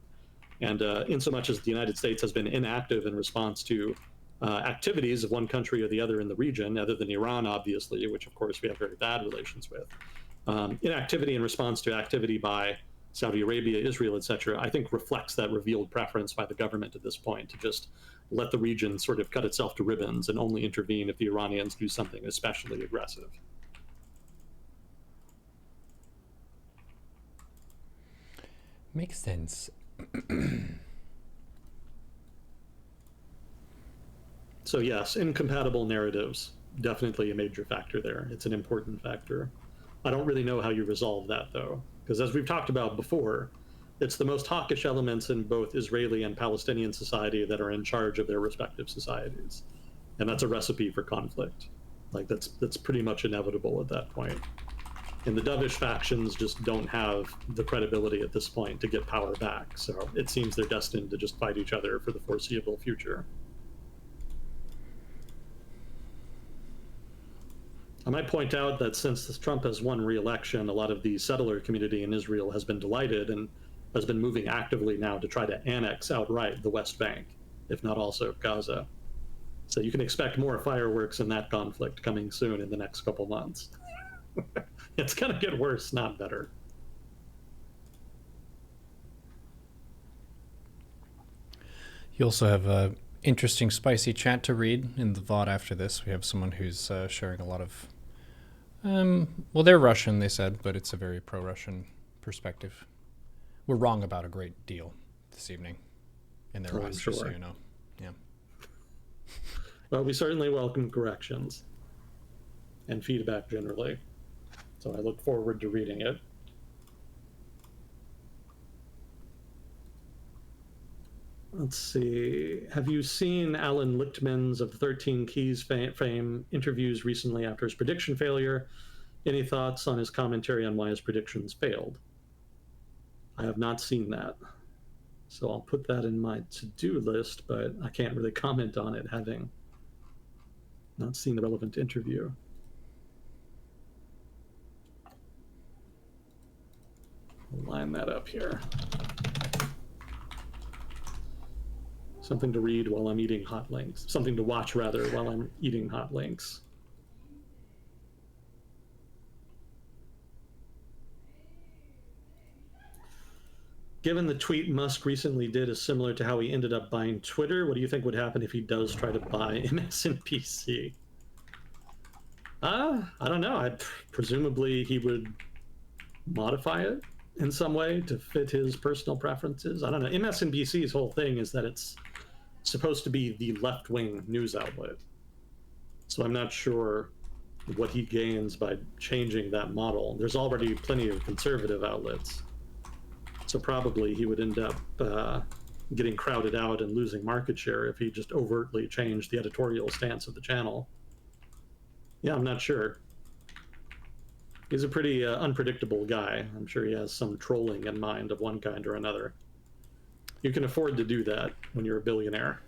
And in so much as the United States has been inactive in response to activities of one country or the other in the region, other than Iran, obviously, which of course we have very bad relations with, inactivity in response to activity by Saudi Arabia, Israel, etc., I think reflects that revealed preference by the government at this point to just let the region sort of cut itself to ribbons and only intervene if the Iranians do something especially aggressive. Makes sense. So yes, incompatible narratives, definitely a major factor there. It's an important factor. I don't really know how you resolve that, though, because as we've talked about before, it's the most hawkish elements in both Israeli and Palestinian society that are in charge of their respective societies. And that's a recipe for conflict. Like, that's pretty much inevitable at that point. And the dovish factions just don't have the credibility at this point to get power back. So it seems they're destined to just fight each other for the foreseeable future. I might point out that since Trump has won re-election, a lot of the settler community in Israel has been delighted and has been moving actively now to try to annex outright the West Bank, if not also Gaza. So you can expect more fireworks in that conflict coming soon in the next couple months. It's going to get worse, not better. You also have a interesting, spicy chat to read in the VOD after this. We have someone who's sharing a lot of... well, they're Russian, they said, but it's a very pro-Russian perspective. We're wrong about a great deal this evening in their eyes, sure. just so you know. Yeah. Well, we certainly welcome corrections and feedback generally. So I look forward to reading it. Let's see. Have you seen Alan Lichtman's of the 13 Keys fame interviews recently after his prediction failure? Any thoughts on his commentary on why his predictions failed? I have not seen that. So I'll put that in my to-do list, but I can't really comment on it having not seen the relevant interview. I'll line that up here. Something to read while I'm eating hot links. Something to watch, rather, while I'm eating hot links. Given the tweet Musk recently did is similar to how he ended up buying Twitter, what do you think would happen if he does try to buy MSNBC? I don't know. Presumably he would modify it in some way to fit his personal preferences. I don't know. MSNBC's whole thing is that it's supposed to be the left-wing news outlet. So I'm not sure what he gains by changing that model. There's already plenty of conservative outlets. So probably he would end up getting crowded out and losing market share if he just overtly changed the editorial stance of the channel. Yeah, I'm not sure. He's a pretty unpredictable guy. I'm sure he has some trolling in mind of one kind or another. You can afford to do that when you're a billionaire.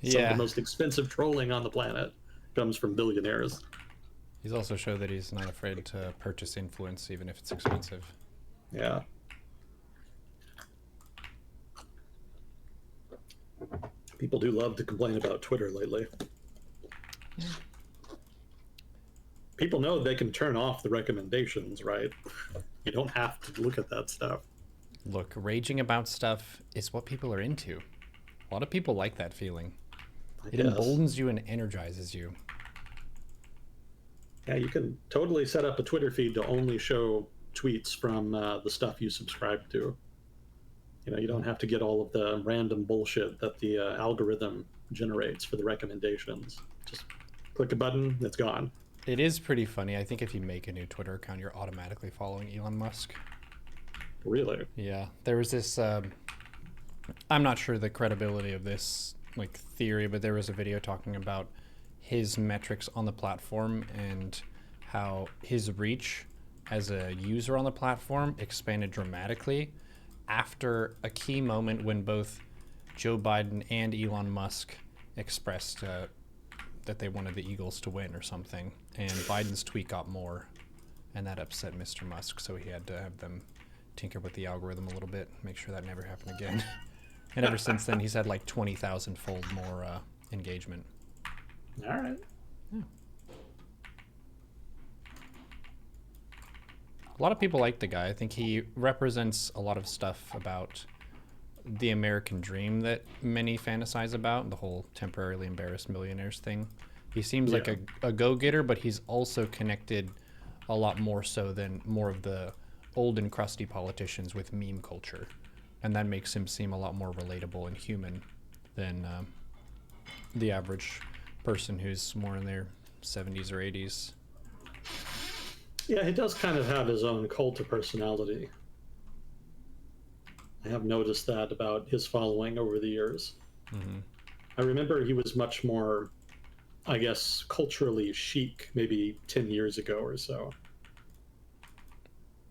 Some of the most expensive trolling on the planet comes from billionaires. He's also showed that he's not afraid to purchase influence, even if it's expensive. Yeah. People do love to complain about Twitter lately. Yeah. People know they can turn off the recommendations, right? You don't have to look at that stuff. Look, raging about stuff is what people are into. A lot of people like that feeling. It emboldens you and energizes you. Yeah, you can totally set up a Twitter feed to only show tweets from the stuff you subscribe to. You know, you don't have to get all of the random bullshit that the algorithm generates for the recommendations. Just click a button, it's gone. It is pretty funny. I think if you make a new Twitter account, you're automatically following Elon Musk. Really? Yeah. There was this, I'm not sure the credibility of this like theory, but there was a video talking about his metrics on the platform and how his reach as a user on the platform expanded dramatically after a key moment when both Joe Biden and Elon Musk expressed that they wanted the Eagles to win or something, and Biden's tweet got more, and that upset Mr. Musk, so he had to have them tinker with the algorithm a little bit, make sure that never happened again. And ever since then, he's had like 20,000-fold more engagement. All right. Yeah. A lot of people like the guy. I think he represents a lot of stuff about the American dream that many fantasize about, the whole temporarily embarrassed millionaires thing. He seems like a go-getter, but he's also connected a lot more so than more of the old and crusty politicians with meme culture. And that makes him seem a lot more relatable and human than the average person who's more in their 70s or 80s. Yeah, he does kind of have his own cult of personality. I have noticed that about his following over the years. Mm-hmm. I remember he was much more, I guess, culturally chic maybe 10 years ago or so.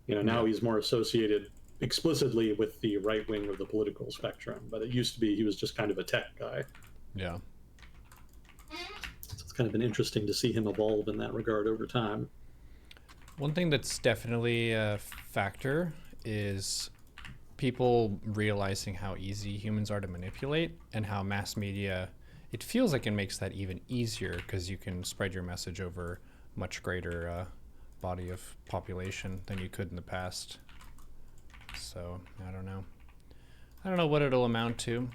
You know, now he's more associated explicitly with the right wing of the political spectrum, but it used to be he was just kind of a tech guy. Yeah. So it's kind of been interesting to see him evolve in that regard over time. One thing that's definitely a factor is people realizing how easy humans are to manipulate, and how mass media, it feels like it makes that even easier because you can spread your message over much greater body of population than you could in the past. So I don't know what it'll amount to.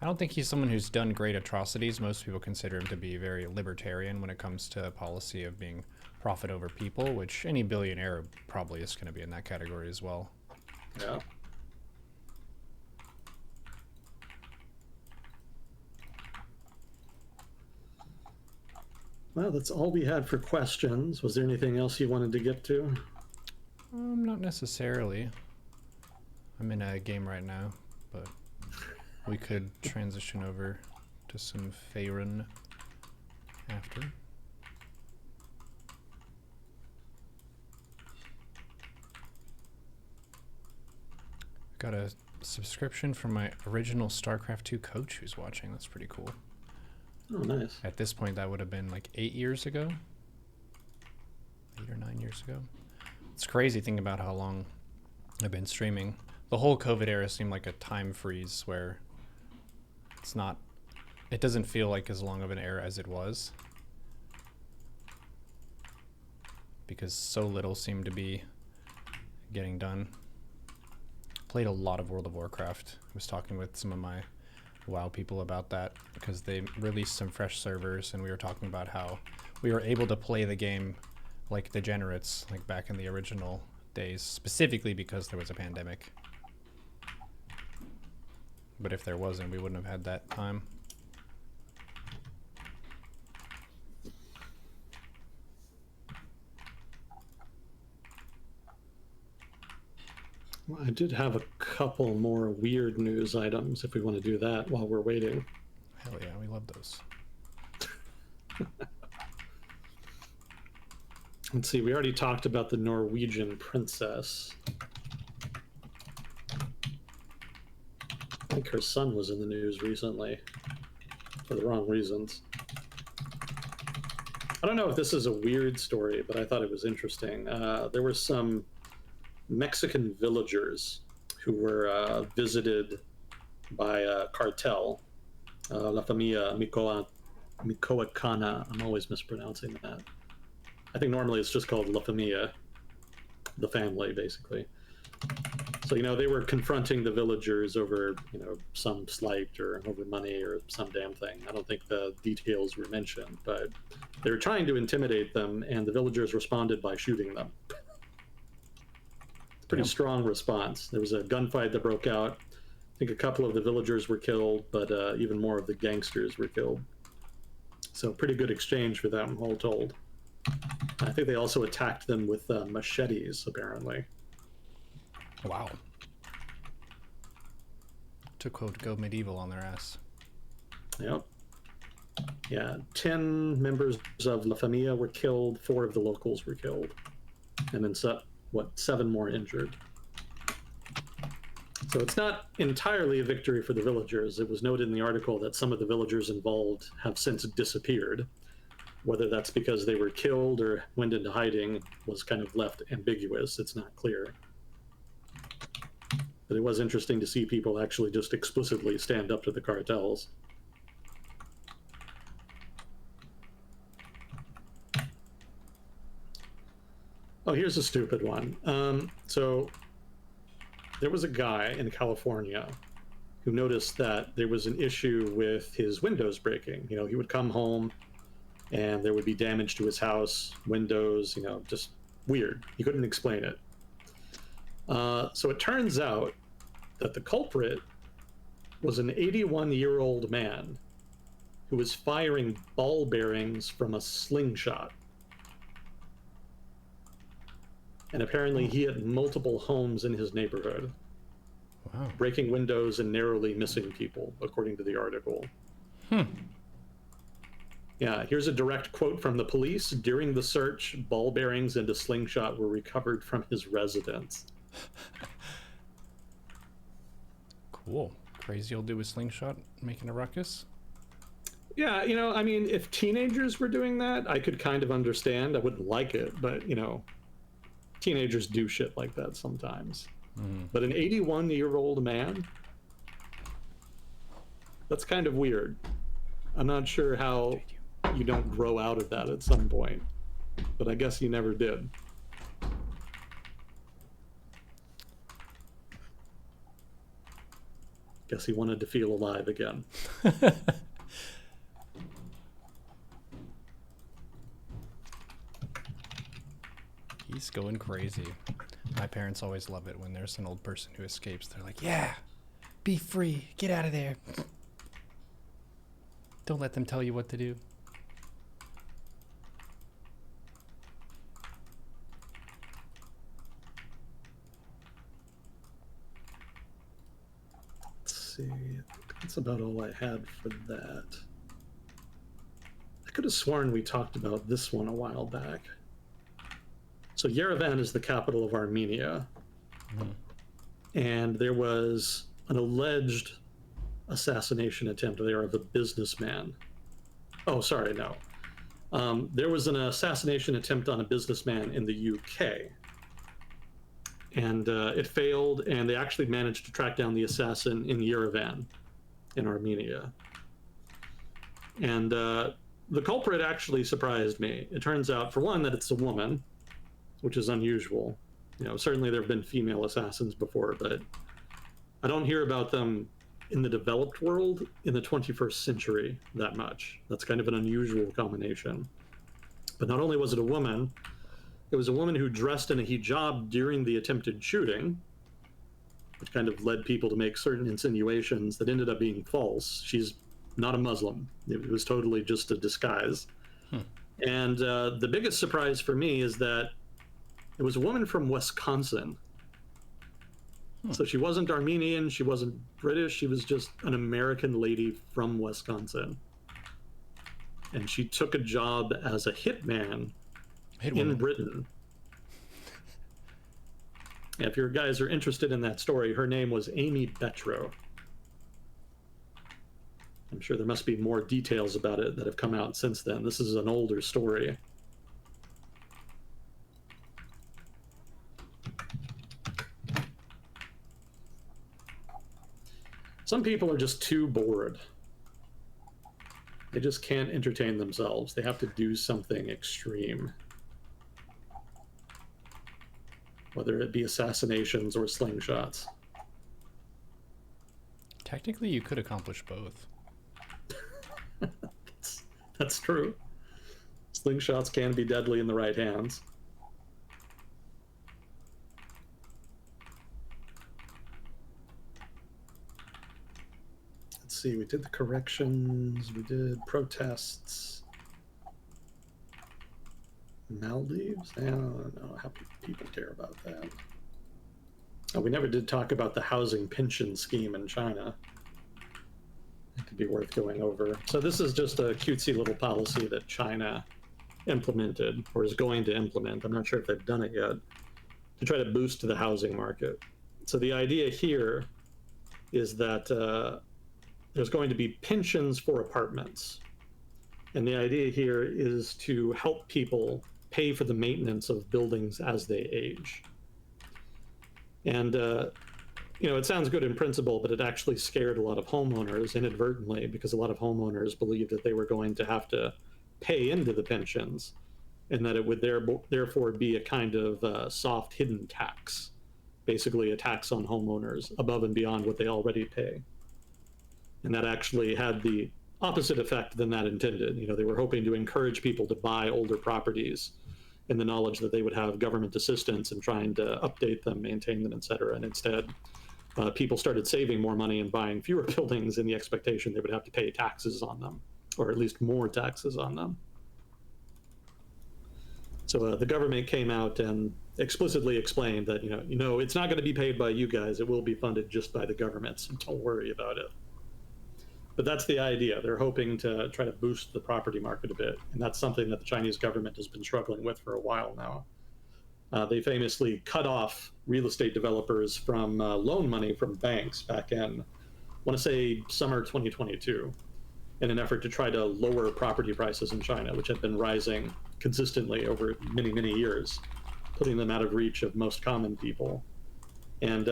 I don't think he's someone who's done great atrocities. Most people consider him to be very libertarian when it comes to policy of being profit over people, which any billionaire probably is going to be in that category as well. Yeah. Well, that's all we had for questions. Was there anything else you wanted to get to? Not necessarily. I'm in a game right now, but we could transition over to some Faerun after. Got a subscription from my original StarCraft 2 coach who's watching. That's pretty cool. Oh, nice. At this point, that would have been like 8 years ago. 8 or 9 years ago. It's crazy thinking about how long I've been streaming. The whole COVID era seemed like a time freeze where it doesn't feel like as long of an era as it was. Because so little seemed to be getting done. Played a lot of World of Warcraft. I was talking with some of my WoW people about that because they released some fresh servers, and we were talking about how we were able to play the game like degenerates, like back in the original days, specifically because there was a pandemic. But if there wasn't, we wouldn't have had that time. Well, I did have a couple more weird news items if we want to do that while we're waiting. Hell yeah, we love those. Let's see, we already talked about the Norwegian princess. I think her son was in the news recently for the wrong reasons. I don't know if this is a weird story, but I thought it was interesting. There were some Mexican villagers who were visited by a cartel, La Familia Michoacana. I'm always mispronouncing that. I think normally it's just called La Familia, the family, basically. So, they were confronting the villagers over, some slight or over money or some damn thing. I don't think the details were mentioned, but they were trying to intimidate them, and the villagers responded by shooting them. Pretty strong response. There was a gunfight that broke out. I think a couple of the villagers were killed, but even more of the gangsters were killed. So pretty good exchange for them, all told. I think they also attacked them with machetes, apparently. Wow. To quote, go medieval on their ass. Yep. Yeah, 10 members of La Familia were killed, 4 of the locals were killed, and then 7 more injured. So it's not entirely a victory for the villagers. It was noted in the article that some of the villagers involved have since disappeared. Whether that's because they were killed or went into hiding was kind of left ambiguous. It's not clear. But it was interesting to see people actually just explicitly stand up to the cartels. Oh, here's a stupid one. So there was a guy in California who noticed that there was an issue with his windows breaking. You know, he would come home and there would be damage to his house, windows, you know, just weird. He couldn't explain it. So it turns out that the culprit was an 81-year-old man who was firing ball bearings from a slingshot. And apparently he had multiple homes in his neighborhood. Wow. Breaking windows and narrowly missing people, according to the article. Yeah, here's a direct quote from the police. During the search, ball bearings and a slingshot were recovered from his residence. Cool. Crazy old dude with slingshot making a ruckus. Yeah, you know, I mean, if teenagers were doing that, I could kind of understand. I wouldn't like it, but, you know, teenagers do shit like that sometimes. But an 81-year-old man? That's kind of weird. I'm not sure how you don't grow out of that at some point, but I guess you never did. Guess he wanted to feel alive again. He's going crazy. My parents always love it when there's an old person who escapes. They're like, yeah, be free. Get out of there. Don't let them tell you what to do. Let's see. That's about all I had for that. I could have sworn we talked about this one a while back. So Yerevan is the capital of Armenia. And there was an alleged assassination attempt there of a businessman. Oh, sorry, no. There was an assassination attempt on a businessman in the UK. And it failed, and they actually managed to track down the assassin in Yerevan, in Armenia. And the culprit actually surprised me. It turns out, for one, that it's a woman, which is unusual. You know, certainly there have been female assassins before, but I don't hear about them in the developed world in the 21st century that much. That's kind of an unusual combination. But not only was it a woman, it was a woman who dressed in a hijab during the attempted shooting, which kind of led people to make certain insinuations that ended up being false. She's not a Muslim. It was totally just a disguise. And the biggest surprise for me is that it was a woman from Wisconsin. So she wasn't Armenian, she wasn't British, she was just an American lady from Wisconsin. And she took a job as a hitman in Britain. If your guys are interested in that story, her name was Amy Betro. I'm sure there must be more details about it that have come out since then. This is an older story. Some people are just too bored. They just can't entertain themselves. They have to do something extreme. Whether it be assassinations or slingshots. Technically, you could accomplish both. That's true. Slingshots can be deadly in the right hands. Let's see, we did the corrections, we did protests. Maldives? I don't know how people care about that. Oh, we never did talk about the housing pension scheme in China. it could be worth going over. So this is just a cutesy little policy that China implemented or is going to implement. I'm not sure if they've done it yet, to try to boost the housing market. So the idea here is that there's going to be pensions for apartments. And the idea here is to help people pay for the maintenance of buildings as they age. And, it sounds good in principle, but it actually scared a lot of homeowners inadvertently, because a lot of homeowners believed that they were going to have to pay into the pensions, and that it would therefore be a kind of soft hidden tax, basically a tax on homeowners above and beyond what they already pay. And that actually had the opposite effect than that intended. They were hoping to encourage people to buy older properties in the knowledge that they would have government assistance in trying to update them, maintain them, et cetera. And instead, people started saving more money and buying fewer buildings in the expectation they would have to pay taxes on them, or at least more taxes on them. So the government came out and explicitly explained that, it's not going to be paid by you guys. It will be funded just by the government, so don't worry about it. But that's the idea. They're hoping to try to boost the property market a bit. And that's something that the Chinese government has been struggling with for a while now. They famously cut off real estate developers from loan money from banks back in, I want to say, summer 2022, in an effort to try to lower property prices in China, which had been rising consistently over many, many years, putting them out of reach of most common people. And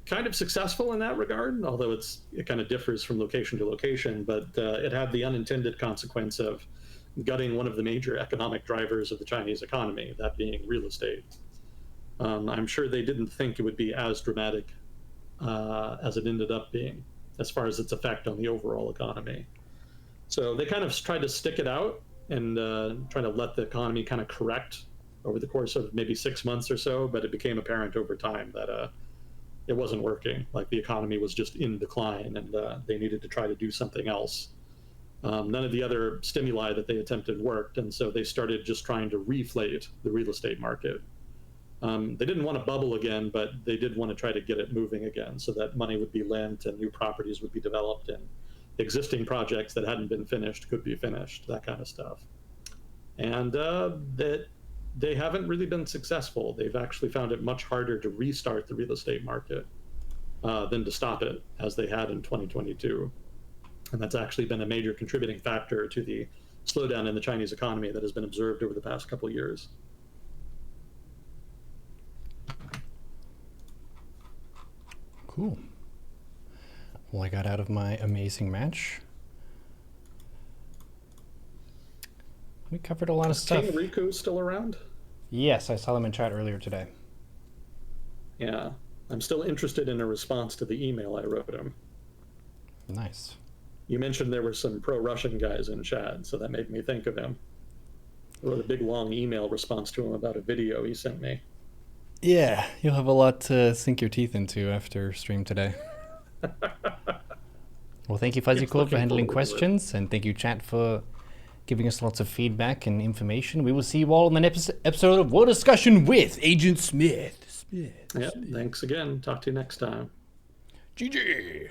kind of successful in that regard, although it kind of differs from location to location, but it had the unintended consequence of gutting one of the major economic drivers of the Chinese economy, that being real estate. I'm sure they didn't think it would be as dramatic as it ended up being, as far as its effect on the overall economy. So they kind of tried to stick it out and try to let the economy kind of correct over the course of maybe 6 months or so, but it became apparent over time that it wasn't working. Like, the economy was just in decline, and they needed to try to do something else. None of the other stimuli that they attempted worked, and so they started just trying to reflate the real estate market. They didn't want to bubble again, but they did want to try to get it moving again, so that money would be lent and new properties would be developed, and existing projects that hadn't been finished could be finished, that kind of stuff. And that they haven't really been successful. They've actually found it much harder to restart the real estate market than to stop it, as they had in 2022. And that's actually been a major contributing factor to the slowdown in the Chinese economy that has been observed over the past couple of years. Cool. Well, I got out of my amazing match. We covered a lot of stuff. King Riku still around? Yes, I saw them in chat earlier today. Yeah. I'm still interested in a response to the email I wrote him. Nice. You mentioned there were some pro-Russian guys in chat, so that made me think of him. I wrote a big, long email response to him about a video he sent me. Yeah, you'll have a lot to sink your teeth into after stream today. Well, thank you, Fuzzy Cool, for handling questions, and thank you, chat, for giving us lots of feedback and information. We will see you all in the next episode of War Discussion with Agent Smith. Yep, thanks again. Talk to you next time. GG.